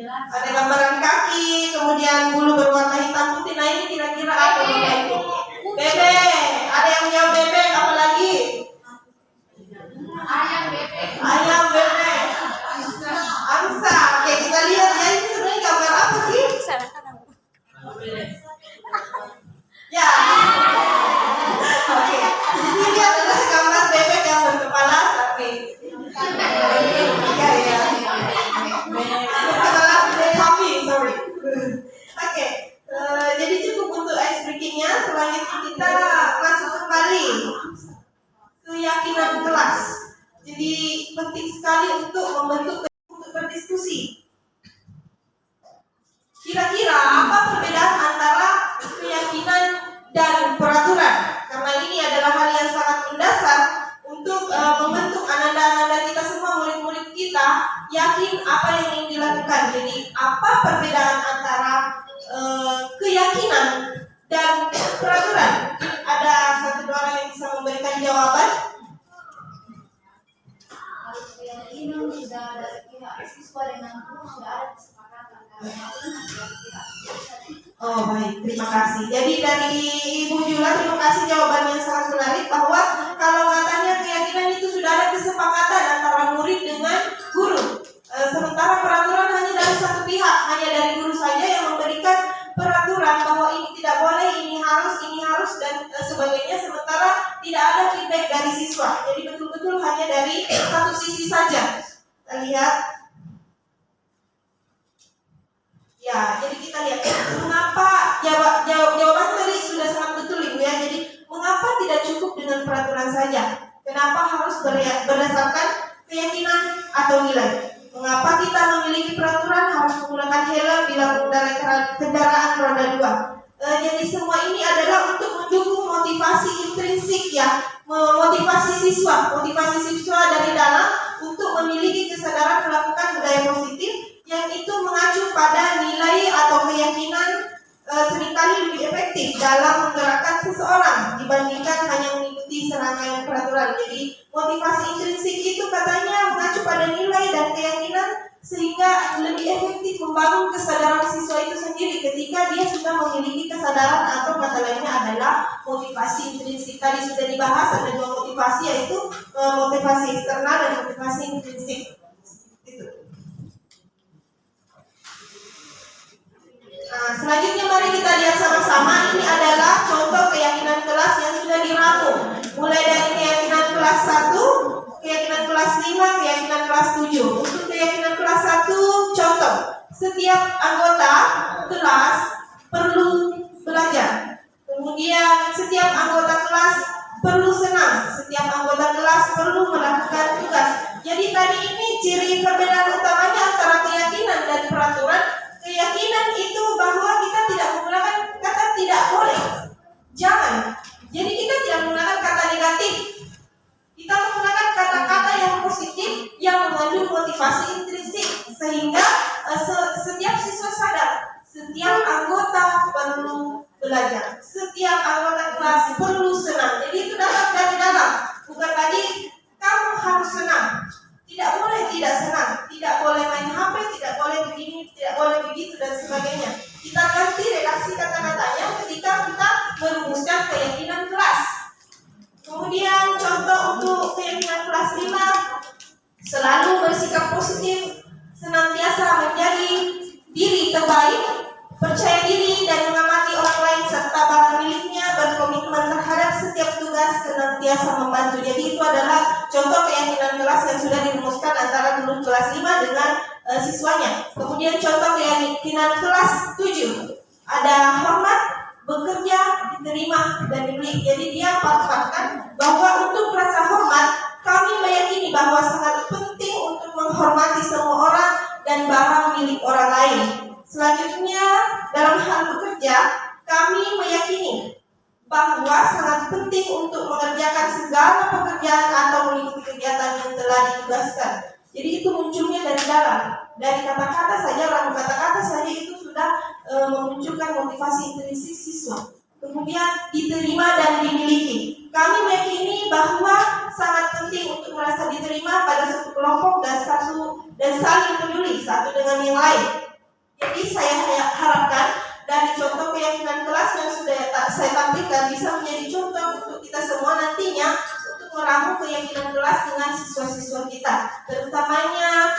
Ada gambaran kaki, kemudian bulu berwarna hitam putih. Nah, ini kira-kira apa Bapak Ibu? Bebek. Ada yang jawab bebek, apa lagi? Ayam bebek. Angsa. Oke, kita lihat ya, ini sebenarnya gambar apa sih? Ya. Oke. Jadi ini adalah gambar bebek yang berkepala sapi. penting sekali untuk membentuk untuk berdiskusi. Kira-kira apa perbedaan antara keyakinan dan peraturan? Karena ini adalah hal yang sangat mendasar untuk membentuk ananda-ananda kita semua, murid-murid kita yakin apa yang ingin dilakukan. Jadi apa perbedaan antara keyakinan dan peraturan? Ada satu dua orang yang bisa memberikan jawaban? Kalau keyakinan sudah dari pihak siswa dengan guru sudah ada kesepakatan karena Oh baik, terima kasih. Jadi dari Ibu Jula, terima kasih jawabannya sangat menarik bahwa kalau katanya keyakinan itu sudah ada kesepakatan antara murid dengan guru. Sementara peraturan hanya dari satu pihak, hanya dari guru saja yang memberikan peraturan bahwa ini tidak boleh, ini harus dan sebagainya. Sementara tidak ada feedback dari siswa. Jadi betul-betul hanya dari satu sisi saja. Kita lihat. Ya, jadi kita lihat mengapa jawaban tadi sudah sangat betul Ibu ya. Jadi mengapa tidak cukup dengan peraturan saja? Kenapa harus berdasarkan keyakinan atau nilai? Mengapa kita memiliki peraturan harus menggunakan helm bila mengendarai kendaraan roda 2? Jadi semua ini adalah untuk mendukung motivasi intrinsik ya, motivasi siswa dari dalam untuk memiliki kesadaran melakukan budaya positif yang itu mengacu pada nilai atau keyakinan seringkali lebih efektif dalam menggerakkan seseorang dibandingkan hanya mengikuti serangkaian peraturan. Jadi motivasi intrinsik itu katanya mengacu pada nilai dan keyakinan sehingga lebih efektif membangun kesadaran siswa itu sendiri ketika dia sudah memiliki kesadaran, atau kata lainnya adalah motivasi intrinsik. Tadi sudah dibahas ada dua motivasi, yaitu motivasi eksternal dan motivasi intrinsik. Nah, selanjutnya mari kita lihat sama-sama. Ini adalah contoh keyakinan kelas yang sudah dirangkum. Mulai dari keyakinan kelas 1, keyakinan kelas 5, keyakinan kelas 7. Untuk keyakinan kelas 1, contoh. Setiap anggota kelas perlu belajar. Kemudian setiap anggota kelas perlu senang. Setiap anggota kelas perlu melakukan tugas. Jadi tadi ini ciri perbedaan utamanya antara keyakinan dan peraturan. Keyakinan itu bahwa kita tidak menggunakan kata tidak boleh, jangan. Jadi kita tidak menggunakan kata negatif. Kita menggunakan kata-kata yang positif yang mengandung motivasi intrinsik sehingga setiap siswa sadar, setiap anggota perlu belajar, setiap anggota kelas perlu senang. Jadi itu datang dari dalam, bukan tadi kamu harus senang. Tidak boleh tidak senang, tidak boleh main HP, tidak boleh begini, tidak boleh begitu dan sebagainya. Kita ganti redaksi kata-katanya ketika kita merumuskan keyakinan kelas. Kemudian contoh untuk keyakinan kelas 5, selalu bersikap positif, senantiasa menjadi diri terbaik, percaya diri dan mengamati orang lain serta barang miliknya, berkomitmen terhadap setiap tugas, senantiasa membantu. Jadi itu adalah contoh keyakinan kelas yang sudah dirumuskan antara guru kelas 5 dengan siswanya. Kemudian contoh keyakinan kelas 7, ada hormat, bekerja, diterima, dan dibeli. Jadi dia paparkan bahwa untuk rasa hormat, kami meyakini bahwa sangat penting untuk menghormati semua orang dan barang milik orang lain. Selanjutnya, dalam hal bekerja, kami meyakini bahwa sangat penting untuk mengerjakan segala pekerjaan atau mengikuti kegiatan yang telah ditugaskan. Jadi itu munculnya dari dalam, dari kata-kata saja, rangkum kata-kata saja itu sudah memunculkan motivasi intrinsik siswa. Kemudian diterima dan dimiliki. Kami meyakini bahwa sangat penting untuk merasa diterima pada satu kelompok dan saling peduli satu dengan yang lain. Jadi saya harapkan dari contoh keyakinan kelas yang sudah saya tampilkan bisa menjadi contoh untuk kita semua nantinya untuk meramu keyakinan kelas dengan siswa-siswa kita. Terutamanya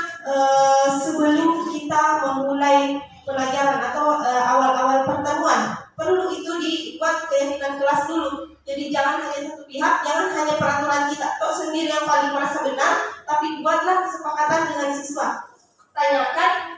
sebelum kita memulai pelajaran atau awal-awal pertemuan, perlu itu dibuat keyakinan kelas dulu. Jadi jangan hanya satu pihak, jangan hanya peraturan kita atau sendiri yang paling merasa benar, tapi buatlah kesepakatan dengan siswa. Tanyakan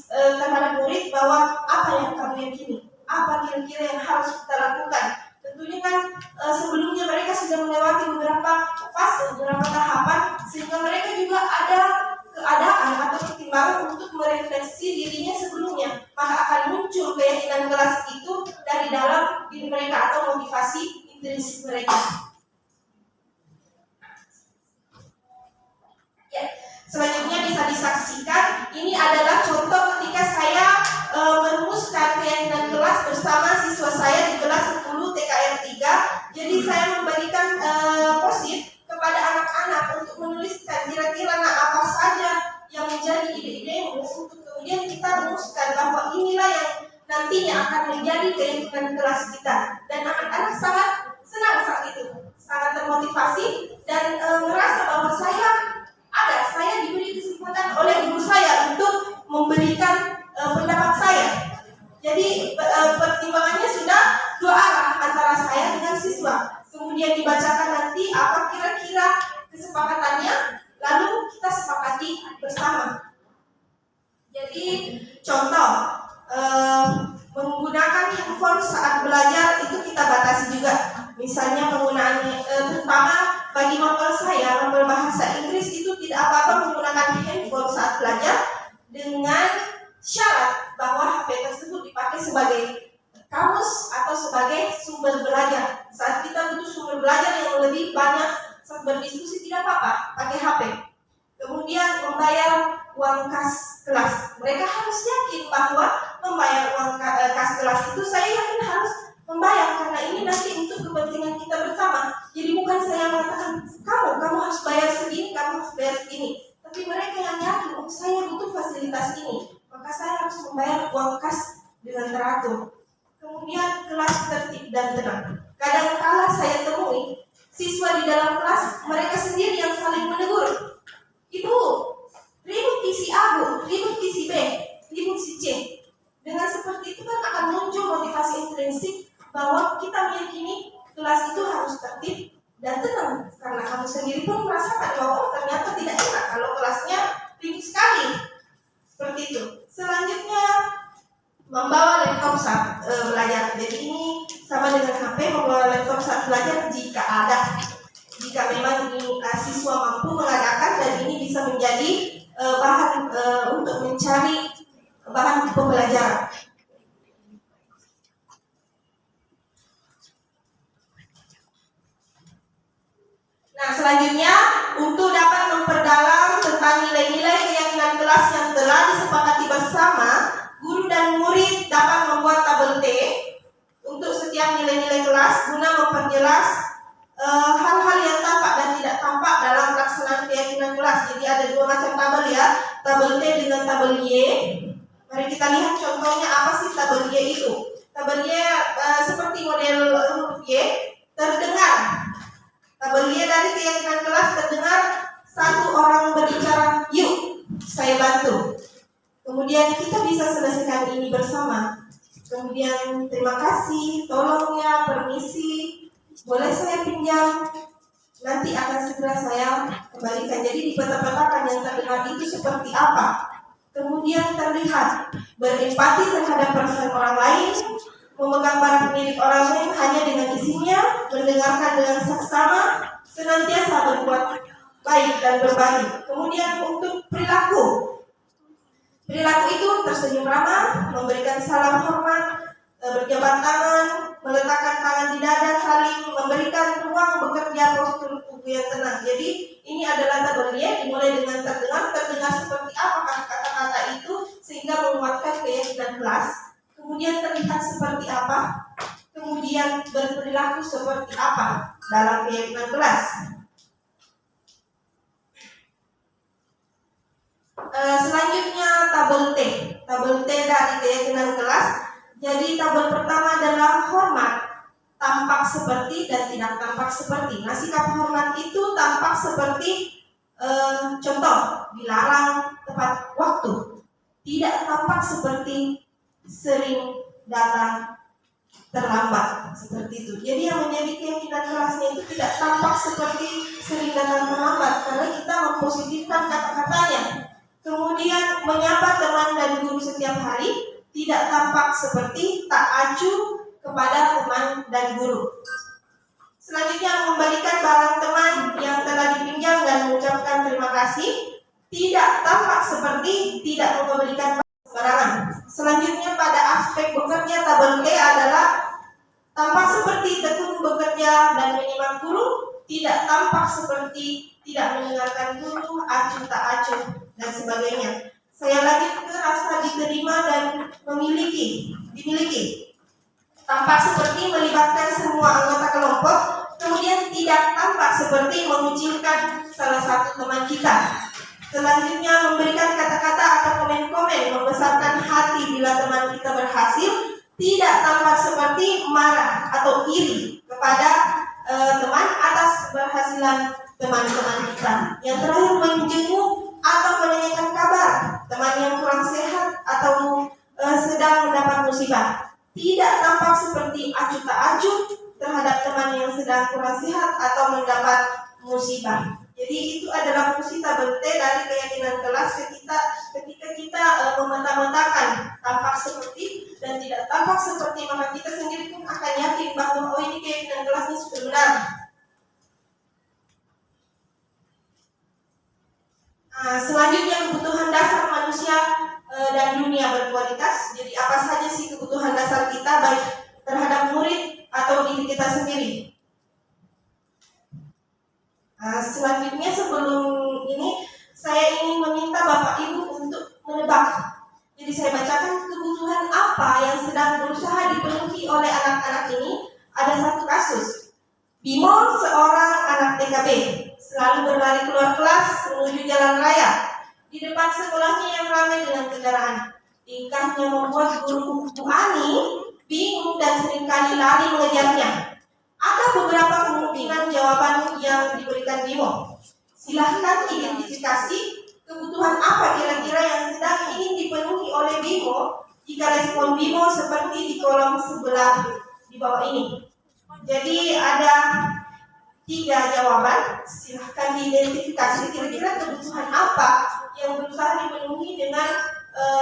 terhadap murid bahwa apa yang kamu yakini, apa kira-kira yang harus kita lakukan. Tentunya kan sebelumnya mereka sudah melewati beberapa fase, beberapa tahapan, sehingga mereka juga ada keadaan atau pertimbangan untuk merefleksi dirinya sebelumnya. Maka akan muncul keyakinan kelas itu dari dalam diri mereka atau motivasi intrinsik mereka. Ya, selanjutnya bisa disaksikan, ini adalah contoh ketika saya merumuskan keyakinan kelas bersama siswa saya di kelas 10 TKR 3. Jadi saya memberikan posit kepada anak-anak untuk menuliskan kira-kira apa saja yang menjadi ide-ide untuk kemudian kita rumuskan bahwa inilah yang nantinya akan menjadi keyakinan kelas kita. Dan anak-anak sangat senang saat itu, sangat termotivasi dan merasa bahwa saya diberi kesempatan oleh guru saya untuk memberikan pendapat saya. Jadi pertimbangannya sudah dua arah antara saya dengan siswa. Kemudian dibacakan nanti apa kira-kira kesepakatannya, lalu kita sepakati bersama. Jadi contoh menggunakan handphone saat belajar itu kita batasi juga. Misalnya penggunaannya terutama bagi novel saya, novel bahasa Inggris itu tidak apa-apa menggunakan handphone saat belajar dengan syarat bahwa HP tersebut dipakai sebagai kamus atau sebagai sumber belajar. Saat kita butuh sumber belajar yang lebih banyak saat berdiskusi tidak apa-apa pakai HP. Kemudian membayar uang kas kelas. Mereka harus yakin bahwa membayar uang kas kelas itu saya yakin harus membayar karena ini nanti untuk kepentingan kita bersama. Jadi bukan saya mengatakan kamu harus bayar segini, kamu harus bayar segini. Tapi mereka yang yakin, oh saya butuh fasilitas ini, maka saya harus membayar uang kas dengan teratur. Kemudian kelas tertib dan tenang. Kadang-kala saya temui siswa di dalam kelas mereka sendiri yang saling menegur. Ibu, ribut isi A, Bu, ribut isi B, ribut si C. Dengan seperti itu kan akan muncul motivasi intrinsik bahwa kita meyakini kelas itu harus tertib dan tenang. Karena kamu sendiri pun merasakan bahwa ternyata tidak enak kalau kelasnya ribut sekali. Seperti itu. Selanjutnya membawa laptop saat belajar. Jadi ini sama dengan HP, membawa laptop saat belajar jika ada. Jika memang ini siswa mampu mengadakan dan ini bisa menjadi bahan untuk mencari bahan pembelajaran. Nah, selanjutnya untuk dapat memperdalam tentang nilai-nilai keyakinan kelas yang telah disepakati bersama, guru dan murid dapat membuat tabel T untuk setiap nilai-nilai kelas guna memperjelas hal-hal yang tampak dan tidak tampak dalam pelaksanaan keyakinan kelas. Jadi ada dua macam tabel ya, tabel T dengan tabel Y. Mari kita lihat contohnya apa sih tabel Y itu. Tabel Y seperti model huruf Y, terdengar. Tabel Y dari keyakinan kelas terdengar satu orang berbicara, yuk saya bantu. Kemudian kita bisa selesaikan ini bersama. Kemudian terima kasih, tolong ya, permisi, boleh saya pinjam, nanti akan segera saya kembalikan. Jadi dipeta-petakan yang terlihat itu seperti apa. Kemudian terlihat berempati terhadap perasaan orang lain, memegang barang milik orang lain hanya dengan isinya, mendengarkan dengan saksama, senantiasa berbuat baik dan berbagi. Kemudian untuk perilaku itu tersenyum ramah, memberikan salam hormat, berjabat tangan, meletakkan tangan di dada, saling memberikan ruang bekerja, postur tubuh yang tenang. Jadi ini adalah tabel Y, dimulai dengan terdengar seperti apakah kata-kata itu sehingga menguatkan keyakinan kelas. Kemudian terlihat seperti apa, kemudian berperilaku seperti apa dalam keyakinan kelas. Selanjutnya tabel T dari keyakinan kelas. Jadi tabel pertama adalah hormat, tampak seperti dan tidak tampak seperti. Nah, sikap hormat itu tampak seperti contoh dilarang tepat waktu, tidak tampak seperti sering datang terlambat, seperti itu. Jadi yang menjadi keyakinan kelasnya itu tidak tampak seperti sering datang terlambat karena kita mempositifkan kata-katanya. Kemudian menyapa teman dan guru setiap hari, tidak tampak seperti tak acuh kepada teman dan guru. Selanjutnya, mengembalikan barang teman yang telah dipinjam dan mengucapkan terima kasih tidak tampak seperti tidak mengembalikan barang sembarangan. Selanjutnya, pada aspek bekerja, tabel T adalah tampak seperti tekun bekerja dan menyimak guru, tidak tampak seperti tidak mendengarkan guru, acuh tak acuh, dan sebagainya. Saya lanjut ke rasa diterima dan dimiliki. Tampak seperti melibatkan semua anggota kelompok, kemudian tidak tampak seperti mengucilkan salah satu teman kita. Selanjutnya, memberikan kata-kata atau komen-komen membesarkan hati bila teman kita berhasil, tidak tampak seperti marah atau iri kepada teman atas keberhasilan teman-teman kita. Yang terakhir, menjenguk atau menanyakan kabar teman yang kurang sehat atau sedang mendapat musibah. Tidak tampak seperti acuh tak acuh terhadap teman yang sedang kurang sehat atau mendapat musibah. Jadi itu adalah fungsi tabel T dari keyakinan kelas ketika kita memeta-metakan tampak seperti dan tidak tampak seperti, maka kita sendiri pun akan yakin bahwa oh ini keyakinan kelasnya sudah benar. Selanjutnya, kebutuhan dasar manusia dan dunia berkualitas. Jadi apa saja sih kebutuhan dasar kita baik terhadap murid atau diri kita sendiri? Selanjutnya, sebelum ini saya ingin meminta Bapak Ibu untuk menebak. Jadi saya bacakan kebutuhan apa yang sedang berusaha dipenuhi oleh anak-anak ini. Ada satu kasus. Bimo, seorang anak TKB, selalu berlari keluar kelas menuju jalan raya. Di depan sekolahnya yang ramai dengan kendaraan. Tingkahnya membuat guru Bu Ani bingung dan seringkali lari mengejarnya. Ada beberapa kemungkinan jawaban yang diberikan Bimo. Silahkan identifikasi kebutuhan apa kira-kira yang sedang ingin dipenuhi oleh Bimo. Jika respon Bimo seperti di kolom sebelah di bawah ini. Jadi ada 3 jawaban. Silahkan diidentifikasi kira-kira kebutuhan apa yang berusaha dipenuhi dengan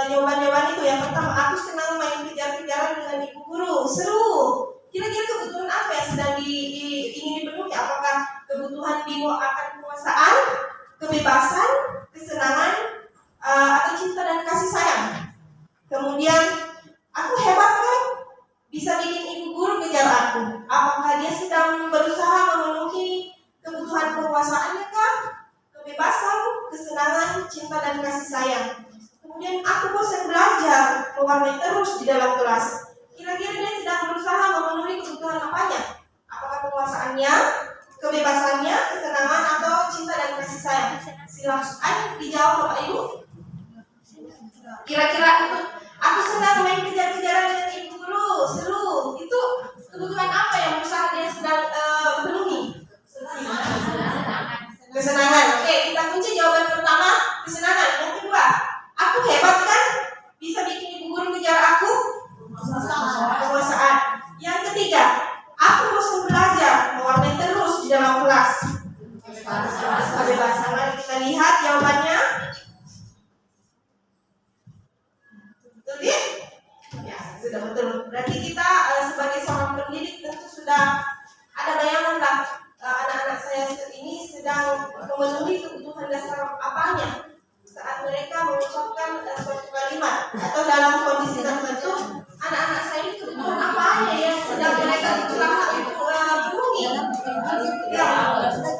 jawaban-jawaban itu. Yang pertama, aku senang main kejar-kejaran dengan ibu guru, seru. Kira-kira kebutuhan apa yang sedang ingin dipenuhi? Apakah kebutuhan Bimo akan kekuasaan, kebebasan, kesenangan, atau cinta dan kasih sayang? Kemudian, aku hebat kan? Bisa bikin ibu guru kejar aku. Apakah dia sedang berusaha memenuhi kebutuhan kekuasaannya kah? Kebebasan, kesenangan, cinta dan kasih sayang. Kemudian, aku bosan belajar, mewarnai terus di dalam kelas. Kira-kira dia sedang berusaha memenuhi kebutuhan apanya? Apakah kekuasaannya, kebebasannya, kesenangan, atau cinta dan kasih sayang? Silahkan dijawab Bapak Ibu. Kira-kira aku senang main kejar-kejaran dengan ibu guru, seru. Itu kebutuhan apa yang berusaha dia sedang penuhi? Kesenangan. Oke, kita kunci jawaban pertama, kesenangan. Yang kedua, aku hebat kan? Bisa bikin ibu guru kejar aku? Kekuasaan. Yang ketiga, aku bosan belajar, mewarnai terus di dalam kelas. Kebebasan. Mari kita lihat jawabannya. Betul ya? Ya, sudah betul. Berarti kita sebagai seorang pendidik tentu sudah ada bayangan lah anak-anak saya ini sedang memenuhi kebutuhan dasar apanya saat mereka mengucapkan suatu kalimat atau dalam kondisi tertentu. Anak-anak saya ini kebutuhan apa aja yang sedang mereka berusaha untuk penuhi?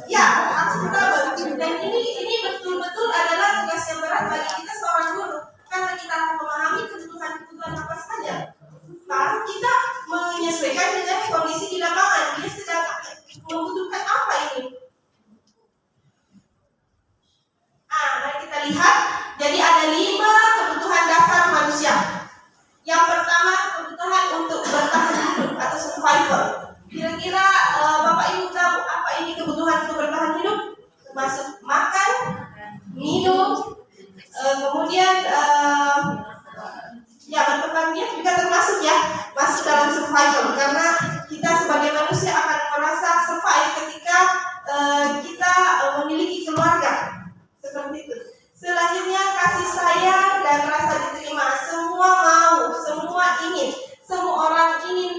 Ya, aku tahu. Dan ini betul-betul adalah tugas yang berat bagi kita seorang guru, karena kita harus memahami kebutuhan apa saja. Baru kita menyesuaikan dengan kondisi di lapangan. Dia sedang membutuhkan apa ini? Mari kita lihat. Jadi ada 5 kebutuhan dasar manusia. Yang pertama, kebutuhan untuk bertahan hidup atau survival. Kira-kira Bapak Ibu tahu apa ini kebutuhan untuk bertahan hidup? Termasuk makan, minum, kemudian ya bertahan hidup juga termasuk ya, masuk dalam survival. Karena kita sebagai manusia akan merasa survive ketika kita memiliki keluarga. Seperti itu. Selanjutnya, kasih sayang dan rasa diterima. Semua mau, semua ingin, semua orang ingin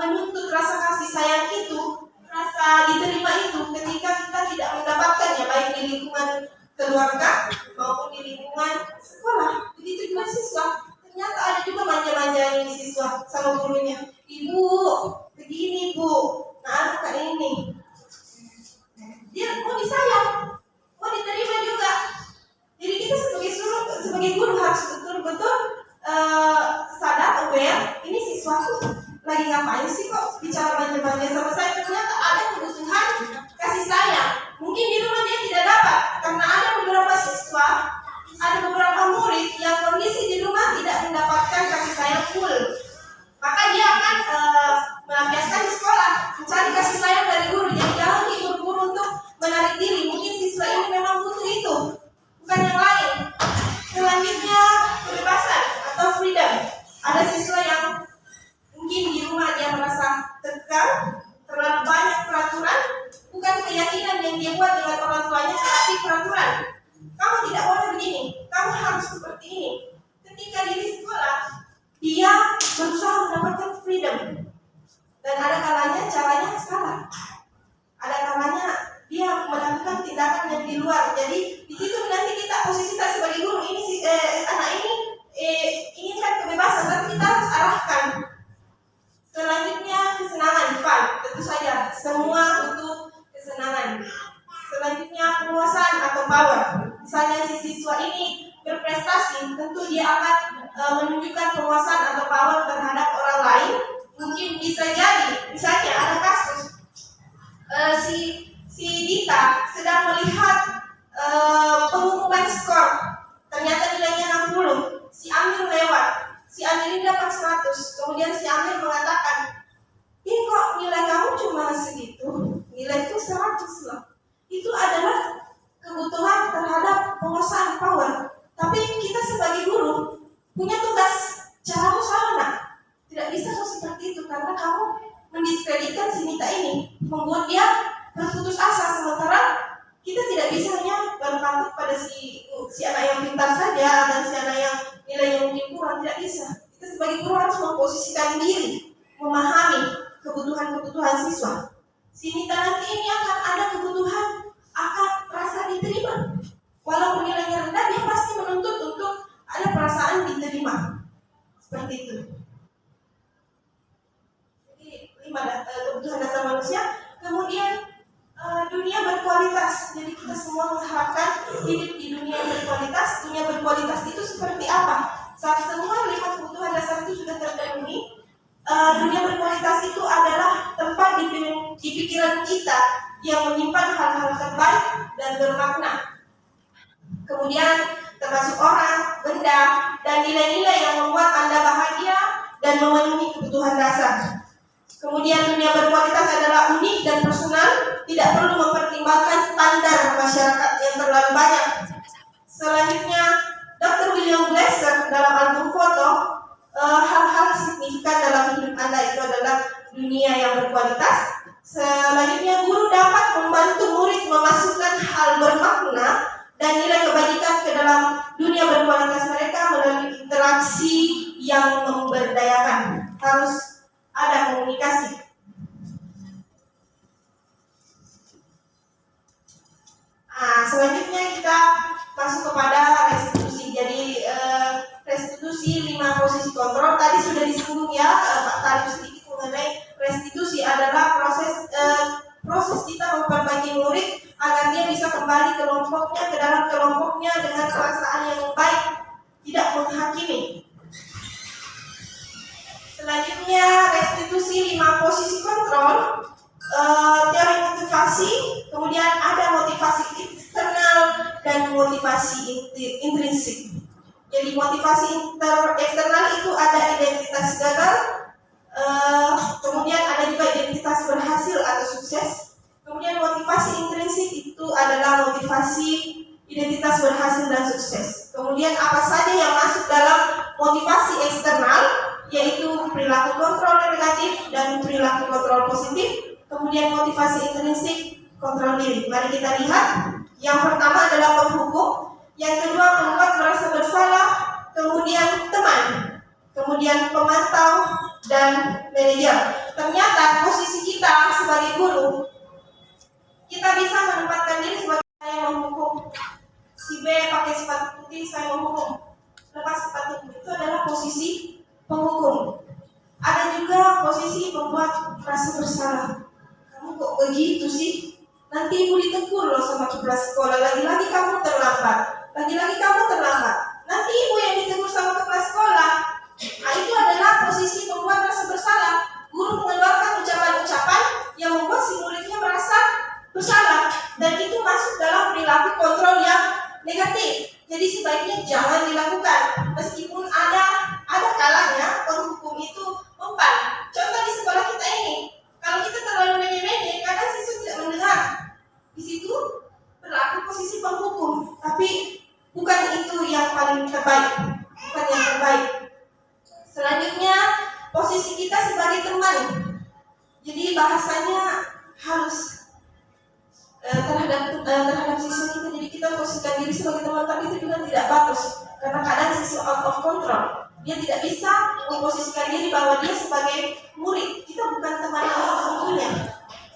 menuntut rasa kasih sayang itu, rasa diterima itu ketika kita tidak mendapatkannya, baik di lingkungan keluarga maupun di lingkungan sekolah. Begitu juga siswa. Ternyata ada juga manja-manjanya di siswa sama gurunya. Ibu, begini bu, nah kayak ini. Dia mau disayang, mau diterima juga. Jadi kita sebagai guru harus betul-betul sadar, aware, ini siswaku lagi ngapain sih kok bicara manja-manja sama saya. Ternyata ada kebutuhan kasih sayang. Mungkin di rumah dia tidak dapat, karena ada beberapa siswa, ada beberapa murid yang kondisi di rumah tidak mendapatkan kasih sayang full. Maka dia akan melampiaskan di sekolah, mencari kasih sayang dari guru. Jadi jangan guru-guru untuk menarik diri. Mungkin siswa ini memang butuh itu, bukan yang lain. Selanjutnya kebebasan atau freedom. Ada siswa yang mungkin di rumah dia merasa tegang, terlalu banyak peraturan, bukan keyakinan yang dia buat dengan orang tuanya, tapi peraturan. Kamu tidak boleh begini, kamu harus seperti ini. Ketika di sekolah, dia berusaha mendapatkan freedom. Dan ada kalanya caranya salah. Ada kalanya dia melakukan tindakan yang di luar. Jadi di situ nanti kita posisi kita sebagai guru ini anak ini inginkan kebebasan, tapi kita harus arahkan. Selanjutnya kesenangan, fun. Tentu saja semua butuh kesenangan. Selanjutnya penguasaan atau power. Misalnya si siswa ini berprestasi, tentu dia akan menunjukkan penguasaan atau power terhadap orang lain. Mungkin bisa jadi, misalnya ada kasus si Dita sedang melihat pengumuman skor, ternyata nilainya 60, si Amir lewat, si Amir ini dapat 100, kemudian si Amir mengatakan, ini kok nilai kamu cuma segitu, nilai itu 100 loh. Itu adalah kebutuhan terhadap penguasaan power. Tapi kita sebagai guru punya tugas, caramu salah nak, tidak bisa kok seperti itu, karena kamu mendiskreditkan si Nita ini, membuat dia berputus asa. Sementara kita tidak bisa hanya berpatok pada si anak yang pintar saja dan si anak yang nilainya mungkin kurang, tidak bisa. Kita sebagai guru harus memposisikan diri, memahami kebutuhan-kebutuhan siswa. Si Nita nanti ini akan ada kebutuhan, akan rasa diterima. Walaupun nilainya rendah, dia pasti menuntut untuk ada perasaan diterima. Seperti itu. Jadi 5 kebutuhan dasar manusia. Kemudian dunia berkualitas. Jadi kita semua mengharapkan hidup di dunia yang berkualitas. Dunia berkualitas itu seperti apa? Saat semua 5 kebutuhan dasar itu sudah terpenuhi, dunia berkualitas itu adalah tempat di pikiran kita yang menyimpan hal-hal terbaik dan bermakna. Kemudian termasuk orang, benda, dan nilai-nilai yang membuat Anda bahagia dan memenuhi kebutuhan dasar. Kemudian dunia berkualitas adalah unik dan personal, tidak perlu mempertimbangkan standar masyarakat yang terlalu banyak. Selanjutnya, Dr. William Glasser dalam album foto, hal-hal signifikan dalam hidup Anda itu adalah dunia yang berkualitas. Selanjutnya, guru dapat membantu murid memasukkan hal bermakna dan nilai kebajikan ke dalam dunia berkualitas mereka melalui interaksi yang memberdayakan. Harus ada komunikasi. Selanjutnya kita masuk kepada restitusi. Jadi restitusi 5 posisi kontrol tadi sudah disinggung ya Pak Tarif sedikit mengenai restitusi adalah proses kita memperbaiki murid agar dia bisa kembali ke kelompoknya, ke dalam kelompoknya dengan perasaan yang baik, tidak menghakimi. Selanjutnya restitusi 5 posisi kontrol, teori motivasi, kemudian ada motivasi eksternal dan motivasi intrinsik. Jadi motivasi eksternal itu ada identitas gagal, kemudian ada juga identitas berhasil atau sukses. Kemudian motivasi intrinsik itu adalah motivasi identitas berhasil dan sukses. Kemudian apa saja yang masuk dalam motivasi eksternal, yaitu perilaku kontrol negatif dan perilaku kontrol positif. Kemudian motivasi intrinsik, kontrol diri. Mari kita lihat. Yang pertama adalah penghukum, yang kedua membuat merasa bersalah, kemudian teman. kemudian pemantau, dan manajer. Ternyata posisi kita sebagai guru, kita bisa menempatkan diri sebagai saya menghukum si B pakai sepatu putih, saya menghukum lepas sepatu putih, itu adalah posisi penghukum. Ada juga posisi membuat rasa bersalah. Kamu kok begitu sih? Nanti ibu ditegur loh sama kepala sekolah. Lagi-lagi kamu terlambat. Lagi-lagi kamu terlambat. Nanti ibu yang ditegur sama kepala sekolah. Nah, itu adalah posisi membuat rasa bersalah. Guru mengeluarkan ucapan-ucapan yang membuat si muridnya merasa bersalah, dan itu masuk dalam perilaku kontrol yang negatif. Jadi sebaiknya jangan dilakukan, meskipun ada kalanya penghukum itu mempan. Contoh di sekolah kita ini, kalau kita terlalu menye-menye, kadang siswa tidak mendengar. Di situ berlaku posisi penghukum, tapi bukan itu yang paling terbaik, bukan yang terbaik. Selanjutnya, posisi kita sebagai teman. Jadi bahasanya harus terhadap siswa kita. Jadi kita posisikan diri sebagai teman, tapi itu juga tidak bagus, karena kadang siswa out of control. Dia tidak bisa memposisikan diri bahwa dia sebagai murid. Kita bukan teman yang sesungguhnya.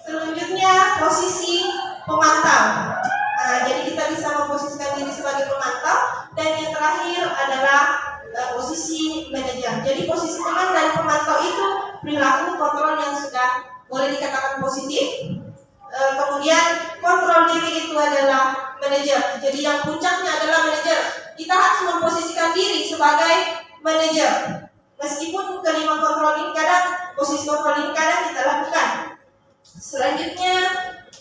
Selanjutnya, posisi pemantau. Jadi kita bisa memposisikan diri sebagai pemantau. Dan yang terakhir adalah posisi manajer. Jadi posisi teman dan pemantau itu perilaku kontrol yang sudah boleh dikatakan positif. Kemudian kontrol diri itu adalah manajer. Jadi yang puncaknya adalah manajer. Kita harus memposisikan diri sebagai manajer. Meskipun kelima kontrol ini kadang, posisi kontrol ini kadang kita lakukan. Selanjutnya,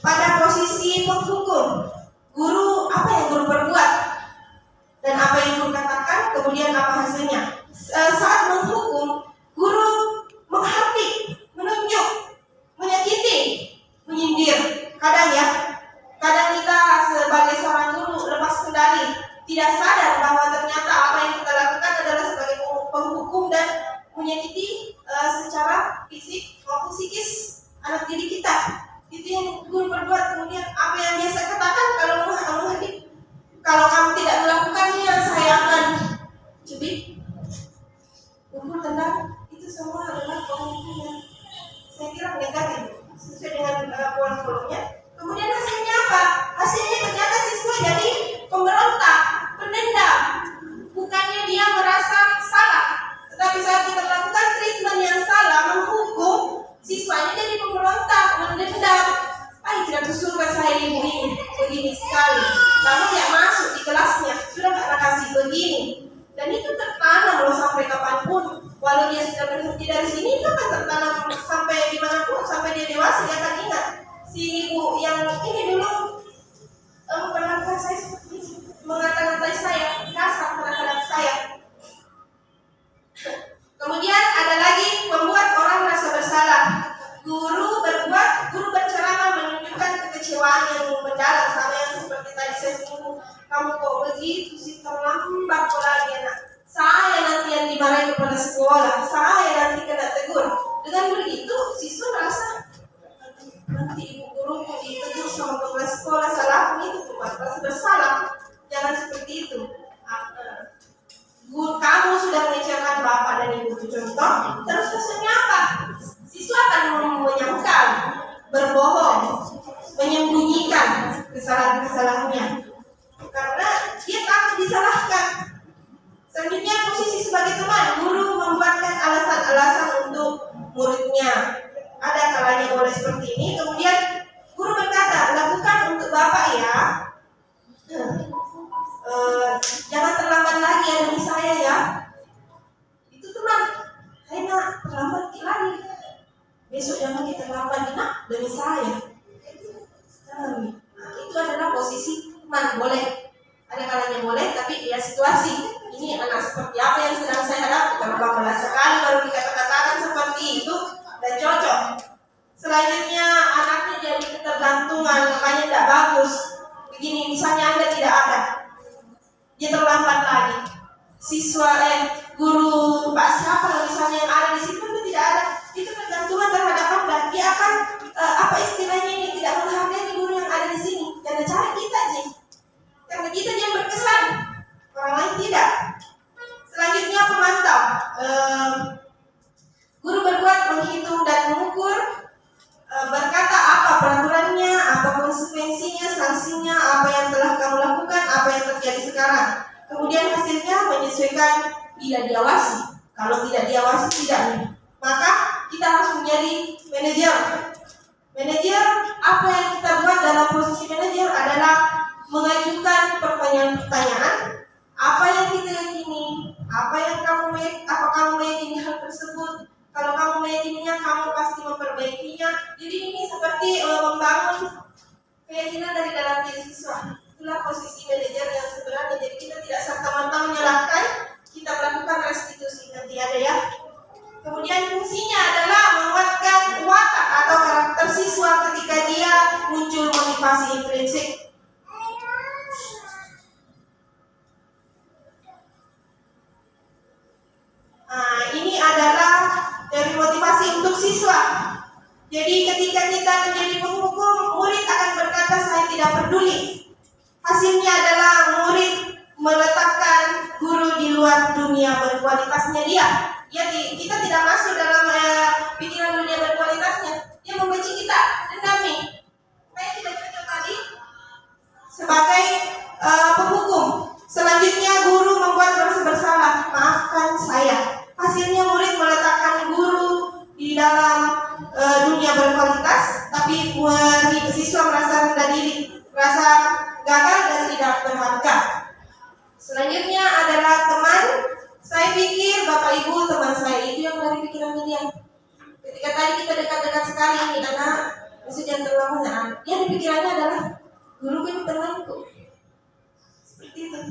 pada posisi penghukum, guru, apa yang guru perbuat dan apa yang guru katakan, kemudian apa hasilnya. Saat menghukum, guru menghati, menunjuk, menyakiti, menyindir. Kadang kita sebagai seorang guru lepas kendali, tidak sadar bahwa ternyata apa yang kita lakukan adalah sebagai penghukum dan menyakiti secara fisik maupun psikis anak didik kita. Itu yang guru perbuat. Kemudian apa yang biasa katakan, kalau kamu tidak melakukannya, saya akan cubit, pukul, tendang. Itu semua adalah penghukum yang saya kira negatif sesuai dengan pola-polanya. Kemudian hasilnya apa? Hasilnya ternyata siswa jadi pemberontak, pendendam. Bukannya dia merasa salah, tetapi saat kita lakukan treatment yang salah, menghukum, siswanya jadi pemberontak, mendendam. Tidak ke surga saya ibu ini, begini sekali. Lalu dia masuk di kelasnya, sudah gak kasih begini. Dan itu tertanam loh sampai kapanpun. Walau dia sudah berhenti dari sini, itu akan tertanam sampai dimanapun, sampai dia dewasa, dia akan ingat. Si ibu yang ini dulu memperlakukan saya seperti ini, mengata-ngatai saya, kasar terhadap saya. Kemudian ada lagi membuat orang merasa bersalah. Guru berceramah menunjukkan kekecewaan yang mendalam, sama yang seperti tadi saya singgung. Kamu kok begitu sih, terlambat lagi anak. Saya nanti yang dimarahi kepada sekolah, saya nanti kena tegur. Dengan begitu siswa merasa nanti ibu guruku ditegur sama kepala sekolah, salahku itu merasa bersalah. Jangan seperti itu. Kamu sudah mengecewakan bapak dan ibu, itu contoh. Terus hasilnya apa? Siswa akan menyangkal, berbohong, menyembunyikan kesalahan-kesalahannya, karena dia takut disalahkan. Selanjutnya, posisi sebagai teman, guru membuatkan alasan-alasan untuk muridnya. Ada kalanya boleh seperti ini. Kemudian guru berkata, lakukan untuk bapak ya. Jangan terlambat lagi ya demi saya ya. Itu teman. Nak, terlambat lagi. Besok jangan kita terlambat nak demi saya. Itu adalah posisi teman, boleh. Ada kalanya boleh, tapi ya situasi. Ini anak seperti apa yang sedang saya hadapi. Kalau bapak sekali baru dikatakan seperti itu dan cocok. Selanjutnya anaknya jadi ketergantungan, makanya tidak bagus. Begini, misalnya Anda tidak ada, dia terlambat lagi. Guru Pak siapa misalnya yang ada di situ itu tidak ada, itu tergantungan terhadap Anda. Dia akan apa istilahnya ini, tidak menghargai guru yang ada di sini. Karena cara kita sih, karena kita yang berkesan, orang lain tidak. Selanjutnya pemantau. masing-masingnya, apa yang telah kamu lakukan, apa yang terjadi sekarang. Kemudian hasilnya menyesuaikan bila diawasi. Kalau tidak diawasi, tidak. Maka kita harus menjadi manajer. Manajer, apa yang kita buat dalam posisi manajer adalah mengajukan pertanyaan-pertanyaan. Apa yang kita yakini? Apa kamu meyakini hal tersebut? Kalau kamu meyakininya, kamu pasti memperbaikinya. Jadi ini seperti membangun keyakinan dari dalam diri siswa. Itulah posisi manajer yang sebenarnya. Jadi kita tidak serta-merta menyalahkan, kita melakukan restitusi. Nanti ada ya. Kemudian fungsinya adalah menguatkan watak atau karakter siswa ketika dia muncul motivasi intrinsik. Nah, ini adalah dari motivasi untuk siswa. Jadi ketika kita menjadi penghukum, murid akan berkata saya tidak peduli. Hasilnya adalah murid meletakkan guru di luar dunia berkualitasnya dia. Kita tidak masuk dalam pikiran dunia berkualitasnya. Dia membenci kita, dendami. Saya tidak cocok tadi sebagai penghukum. Selanjutnya guru membuat merasa bersalah. Maafkan saya. Hasilnya murid meletakkan guru di dalam dunia berkualitas, tapi siswa merasa rendah diri, merasa gagal dan tidak berharga. Selanjutnya adalah teman. Saya pikir Bapak Ibu teman saya itu yang dari pikiran dia. Ketika tadi kita dekat-dekat sekali ini anak, maksudnya terlalu dia di pikirannya adalah guru ini temanku. Seperti itu.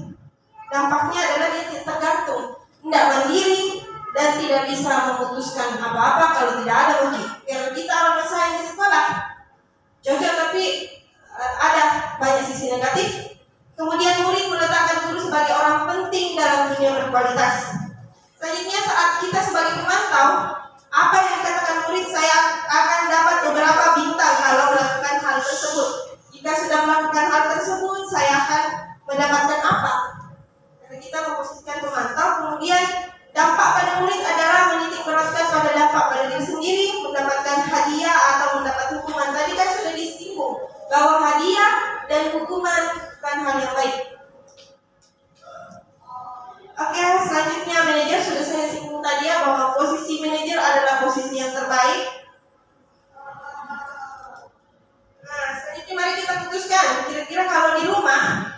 Dampaknya adalah dia tergantung, tidak mandiri dan tidak bisa memutuskan apa-apa kalau tidak ada bukti. Karena kita orang bersaing di sekolah, cocok tapi ada banyak sisi negatif. Kemudian murid meletakkan guru sebagai orang penting dalam dunia berkualitas. Selanjutnya saat kita sebagai pemantau, apa yang dikatakan murid, saya akan dapat beberapa bintang kalau melakukan hal tersebut. Jika sudah melakukan hal tersebut, saya akan mendapatkan apa? Karena kita memposisikan pemantau. Kemudian dampak pada murid adalah menitik beratkan pada dampak pada diri sendiri, mendapatkan hadiah atau mendapat hukuman. Tadi kan sudah disinggung bahwa hadiah dan hukuman bukan hal yang baik. Oke, selanjutnya manajer sudah saya singgung tadi ya, bahwa posisi manajer adalah posisi yang terbaik. Nah, selanjutnya mari kita putuskan kira-kira kalau di rumah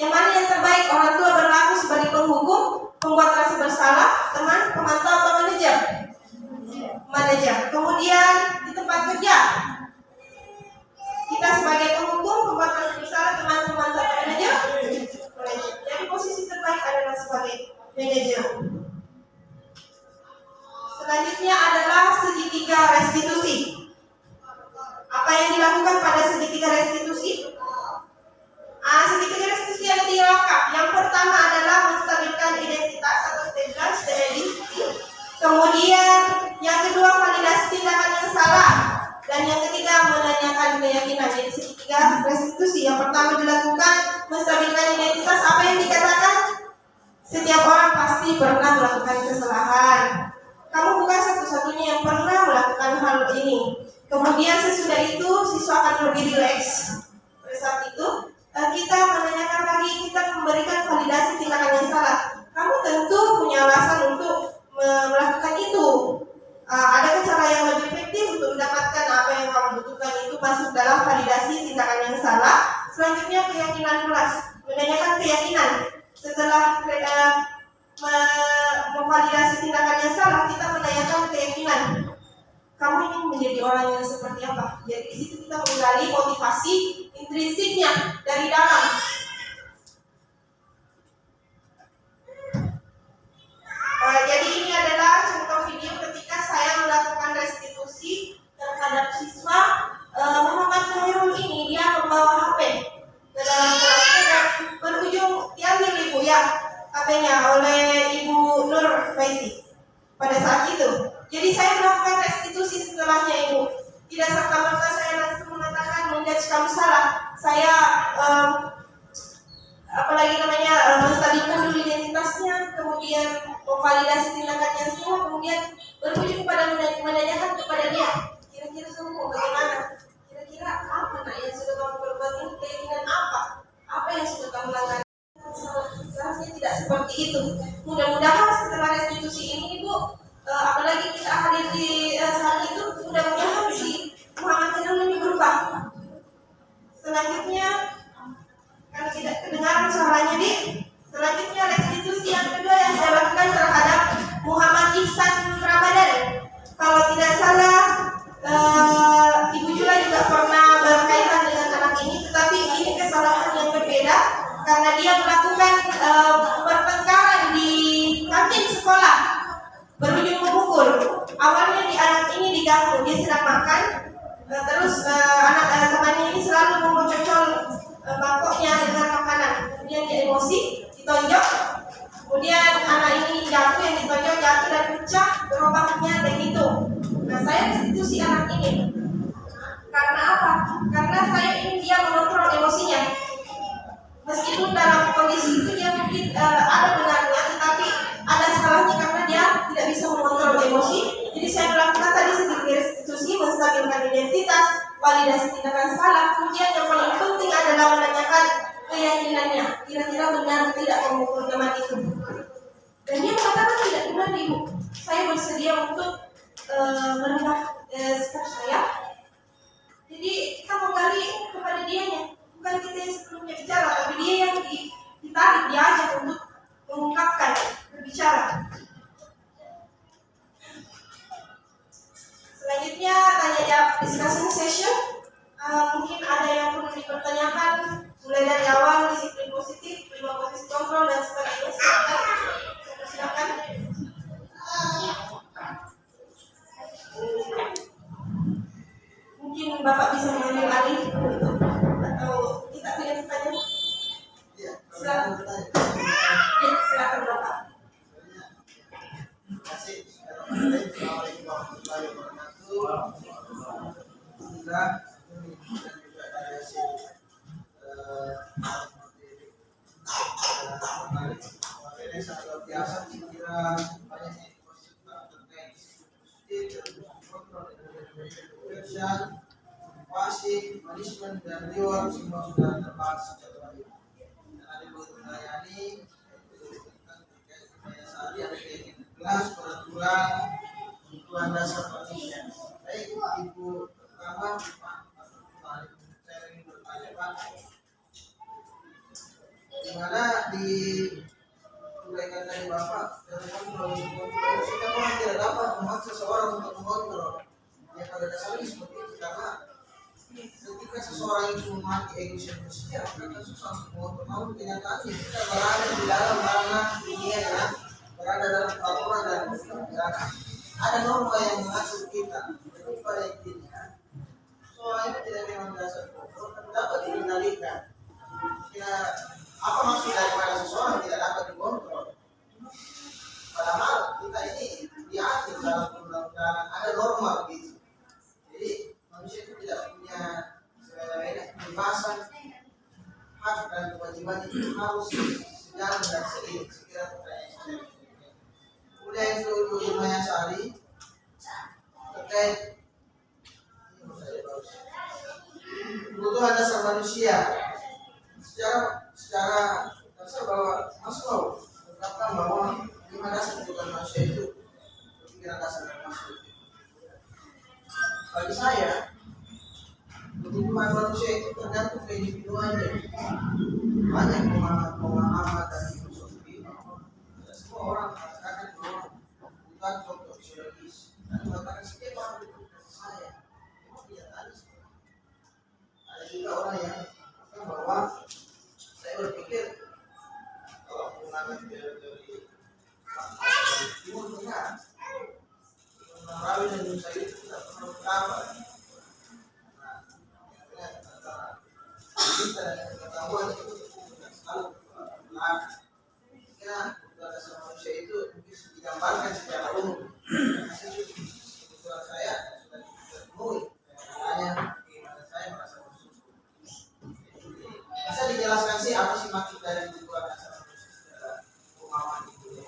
yang mana yang terbaik, orang tua berlaku sebagai penghukum, pembuat rasa bersalah, teman, pemantau atau manajer? Manajer. Kemudian di tempat kerja, kita sebagai penghukum, pembuat rasa bersalah, teman, pemantau atau manajer? Manajer. Jadi posisi terbaik adalah sebagai manajer. Selanjutnya adalah segitiga restitusi. Apa yang dilakukan pada segitiga restitusi? Segitiga restitusi ada 3 langkah. Yang pertama adalah menstabilkan identitas atau stabilize the identity. Kemudian yang kedua validasi tindakan yang salah. Dan yang ketiga menanyakan keyakinan. Jadi segitiga restitusi. Yang pertama dilakukan menstabilkan identitas. Apa yang dikatakan? Setiap orang pasti pernah melakukan kesalahan. Kamu bukan satu-satunya yang pernah melakukan hal ini. Kemudian sesudah itu siswa akan lebih rileks. Pada saat itu kita menanyakan lagi, kita memberikan validasi tindakan yang salah. Kamu tentu punya alasan untuk melakukan itu. Adakah cara yang lebih efektif untuk mendapatkan apa yang kamu butuhkan? Itu masuk dalam validasi tindakan yang salah. Selanjutnya keyakinan kelas, menanyakan keyakinan. Setelah memvalidasi tindakan yang salah, kita menanyakan keyakinan. Kamu ingin menjadi orang yang seperti apa? Jadi di situ kita menggali motivasi intrinsiknya dari dalam. Jadi ini adalah contoh video ketika saya melakukan restitusi terhadap siswa Muhammad Khairul ini. Dia membawa HP ke dalam kelasnya dan berujung diambil ibu ya HP-nya oleh Ibu Nur Faiti pada saat itu. Jadi saya melakukan restitusi setelahnya ibu. Tidak serta-merta saya langsung mengatakan menjudge kamu salah. Saya menstabilkan dulu identitasnya, kemudian memvalidasi tindakan yang salah, kemudian berujung pada menanyakan kepada dia, kira-kira kamu mau bagaimana? Kira-kira apa nak yang sudah kamu perbuat ini? Keyakinan apa pecah gerobaknya dan itu. Nah, saya institusi anak ini. Karena apa? Karena saya ingin dia mengontrol emosinya. Meskipun dalam kondisi itu dia mungkin ada benarnya, tetapi ada salahnya karena dia tidak bisa mengontrol emosi. Jadi saya melakukan tadi sedikit restitusi, menstabilkan identitas, validasi tindakan salah. Kemudian yang paling penting adalah menanyakan keyakinannya, kira-kira benar tidak memukul teman itu. Dan dia mengatakan tidak benar, Ibu. Saya bersedia untuk merubah sikap saya. Jadi kita menggali kepada dianya, bukan kita yang sebelumnya bicara, tapi dia yang ditarik, diajak untuk mengungkapkan, berbicara. Selanjutnya tanya jawab discussion session. Mungkin ada yang perlu dipertanyakan, mulai dari awal disiplin positif, 5 posisi kontrol dan sebagainya. Silakan. Mungkin Bapak bisa mengambil alih atau kita punya pertanyaan? Silakan. Ya, silakan Bapak. Terima kasih. Assalamualaikum warahmatullahi wabarakatuh. Alhamdulillah, ini dan juga dari hasil materi sangat luar biasa. Saya kira banyak yang terkait kontrol dan passing, punishment dan reward semua sudah terbahas sejak tadi. Dan ada mengenai tentang terkait budaya sehari, ada keyakinan kelas, peraturan, kebutuhan dasar manusia. Baik, Ibu pertama, saya ingin bertanya Pak, di mana di uraikan dari Bapak, kita orang tidak dapat memaksa seseorang untuk mengontrol. Yang pada dasarnya seperti itu, karena ketika seseorang itu memiliki egosentrisnya, akan susah untuk mengontrol. Namun kenyataannya kita berada di dalam ranah dunia yang berada dalam peraturan dan ada norma yang mengatur kita. Jadi pada intinya seseorang itu tidak memang dasar kontrol, tapi dapat dikendalikan. Ya, apa maksud daripada seseorang tidak dapat dikontrol? Padahal kita ini diatur dalam undang-undang, ada norma begitu. Jadi manusia itu tidak punya kebebasan, hak dan kewajiban itu harus sejalan dan seiring. Sekira pertanyaan saya. Kemudian itu Ibu Irmaya Sari terkait kebutuhan dasar manusia. Secara dasar bahwa Maslow mengatakan bahwa 5 dasar kebutuhan manusia itu pikiran dasar dan Maslow. Bagi saya, kebutuhan manusia itu tergantung keindividuannya. Banyak pemahaman dan filosofi bahwa tidak semua orang mengatakan bahwa kebutuhan contoh fisiologis dan mengatakan setiap orang butuh saya. Memang tidak ada seperti itu. Ada juga orang yang mengatakan bahwa saya berpikir kalau menggunakan teori Timur Tengah, Rawi dan Musa itu tidak pernah beramal. Kita dan pengetahuan itu selalu berlaku. Jika dasar manusia itu bisa digambarkan secara umum. Kebetulan saya sudah ditemui, hanya bagaimana saya merasa bersyukur. Bisa dijelaskan sih apa sih maksud dari kebutuhan dasar manusia secara pemahaman itu?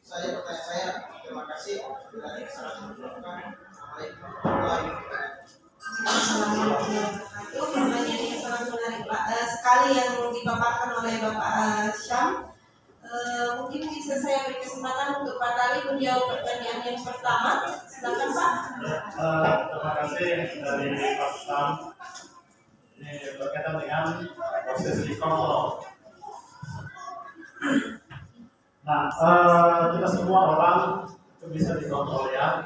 Saya pertanyaan saya, terima kasih. Dari kesalahan Assalamualaikum warahmatullahi wabarakatuh. Pertanyaannya sangat menarik Pak. Sekali yang dipaparkan oleh Bapak Syam. Mungkin bisa saya beri kesempatan untuk Pak Tali menjawab pertanyaan yang pertama. Silakan Pak. Terima kasih dari Pak Syam. Ini berkaitan dengan proses kontrol. Nah, kita semua orang itu bisa dikontrol ya.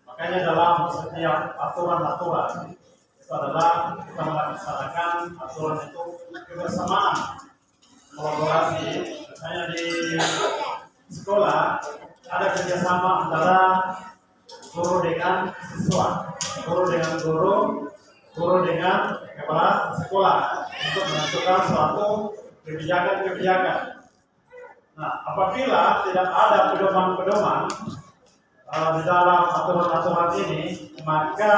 Makanya dalam setiap aturan-aturan itu adalah kita melaksanakan aturan itu kebersamaan, kolaborasi. Misalnya di sekolah ada kerjasama antara guru dengan siswa, guru dengan guru, guru dengan kepala sekolah untuk menentukan suatu kebijakan-kebijakan. Nah, apabila tidak ada pedoman-pedoman di dalam aturan-aturan ini, maka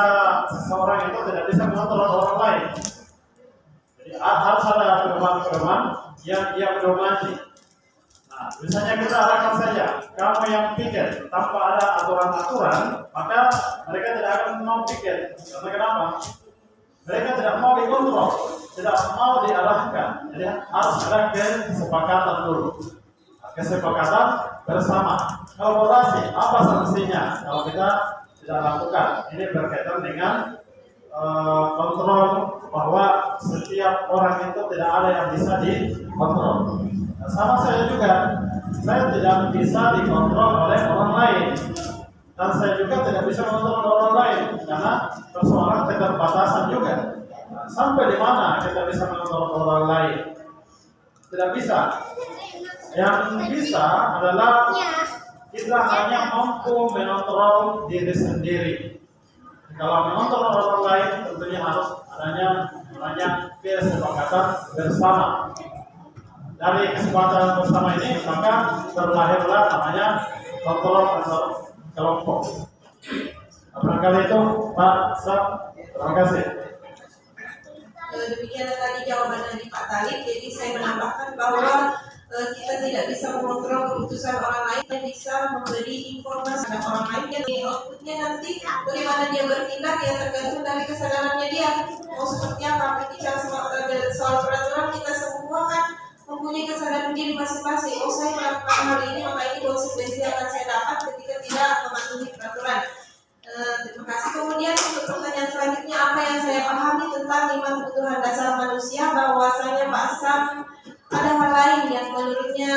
seseorang itu tidak bisa mengontrol orang lain. Jadi harus ada pedoman-pedoman yang dia pedomani. Nah, misalnya kita arahkan saja, kamu yang piket tanpa ada aturan-aturan, maka mereka tidak akan mau piket. Karena kenapa? Mereka tidak mau dikontrol, tidak mau diarahkan. Jadi harus ada kesepakatan dulu. Kesepakatan bersama. Kolaborasi, apa sanksinya kalau kita tidak lakukan? Ini berkaitan dengan kontrol bahwa setiap orang itu tidak ada yang bisa dikontrol. Nah, sama saya juga, saya tidak bisa dikontrol oleh orang lain, dan saya juga tidak bisa mengontrol orang lain karena persoalan keterbatasan juga. Nah, sampai di mana kita bisa mengontrol orang lain? Tidak bisa. Yang bisa adalah kita hanya mampu mengontrol diri sendiri. Kalau mengontrol orang lain tentunya harus adanya kesepakatan bersama. Dari kesepakatan bersama ini maka terlahirlah namanya kontrol antar kelompok. Barangkali itu Pak Sab, terima kasih. Demikian tadi jawaban dari Pak Talib. Jadi saya menambahkan bahwa kita tidak bisa mengontrol keputusan orang lain dan bisa memberi informasi pada orang lain, dan outputnya nanti bagaimana dia bertindak ya tergantung dari kesadarannya dia mau seperti apa. Bicara soal peraturan, kita semua kan mempunyai kesadaran diri masing-masing. Oh, saya melakukan hal ini, maka ini konsekuensi yang akan saya dapat ketika tidak mematuhi peraturan. Terima kasih. Kemudian untuk pertanyaan selanjutnya, apa yang saya pahami tentang 5 kebutuhan dasar manusia, bahwasanya Pak Sam ada hal lain yang menurutnya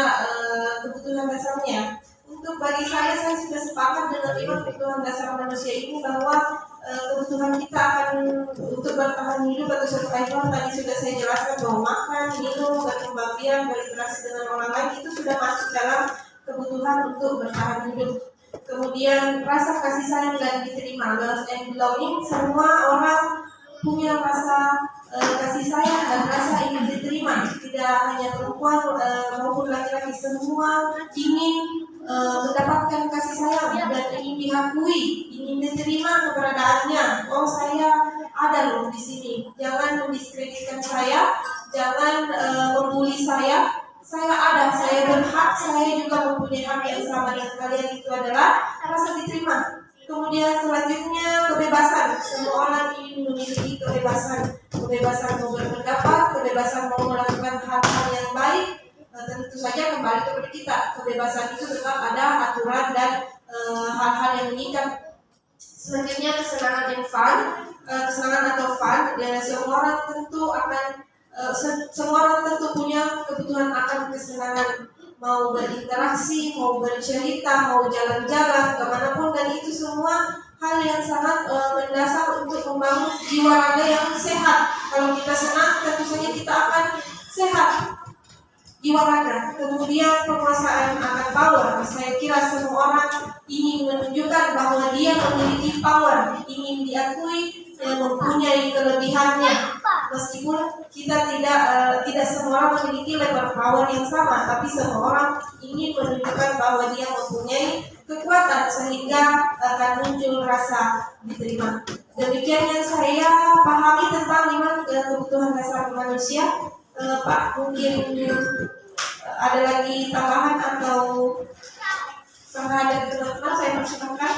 kebutuhan dasarnya. Untuk bagi saya sudah sepakat dengan 5 kebutuhan dasar manusia ini, bahwa kebutuhan kita akan untuk bertahan hidup atau survival tadi sudah saya jelaskan, bahwa makan, minum, berkembang biak, berinteraksi dengan orang lain itu sudah masuk dalam kebutuhan untuk bertahan hidup. Kemudian rasa kasih sayang dan diterima, love and belonging, semua orang punya rasa kasih sayang dan rasa ingin diterima. Tidak hanya perempuan maupun laki-laki, semua ingin mendapatkan kasih sayang dan ingin diakui, ingin diterima keberadaannya. Oh, saya ada loh di sini. Jangan mendiskreditkan saya, jangan membuli saya. Saya ada, saya berhak, saya juga mempunyai hak yang sama dengan kalian. Itu adalah rasa diterima. Kemudian selanjutnya kebebasan. Semua orang ingin memiliki kebebasan. Kebebasan mau berpendapat, kebebasan mau melakukan hal-hal yang baik. Tentu saja kembali kepada kita. Kebebasan itu tetap ada aturan dan hal-hal yang mengikat. Selanjutnya kesenangan dan fun. Kesenangan atau fun. Semua orang tentu punya kebutuhan akan kesenangan, mau berinteraksi, mau bercerita, mau jalan-jalan kemanapun, dan itu semua hal yang sangat mendasar untuk membangun jiwa raga yang sehat. Kalau kita senang, tentu saja kita akan sehat jiwa raga. Kemudian penguasaan akan power. Saya kira semua orang ingin menunjukkan bahwa dia memiliki power, ingin diakui, mempunyai kelebihannya. Meskipun kita tidak semua orang memiliki level power yang sama, tapi semua orang ingin menunjukkan bahwa dia mempunyai kekuatan sehingga akan muncul rasa diterima. Demikian yang saya pahami tentang 5 kebutuhan dasar manusia. Pak, mungkin ada lagi tambahan atau terhadap teman-teman, saya persilakan.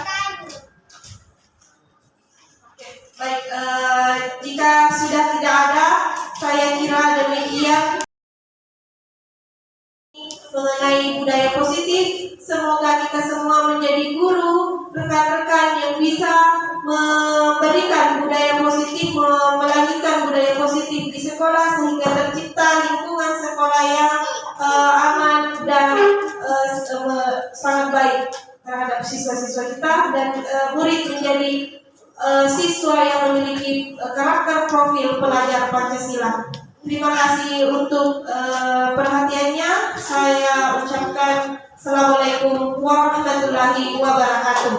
Baik, jika sudah tidak ada, saya kira demikian mengenai budaya positif. Semoga kita semua menjadi guru, rekan-rekan yang bisa memberikan budaya positif, melanjutkan budaya positif di sekolah, sehingga tercipta lingkungan sekolah yang aman dan sangat baik terhadap siswa-siswa kita, dan murid menjadi siswa yang memiliki karakter profil pelajar Pancasila. Terima kasih untuk perhatiannya. Saya ucapkan Assalamualaikum warahmatullahi wabarakatuh.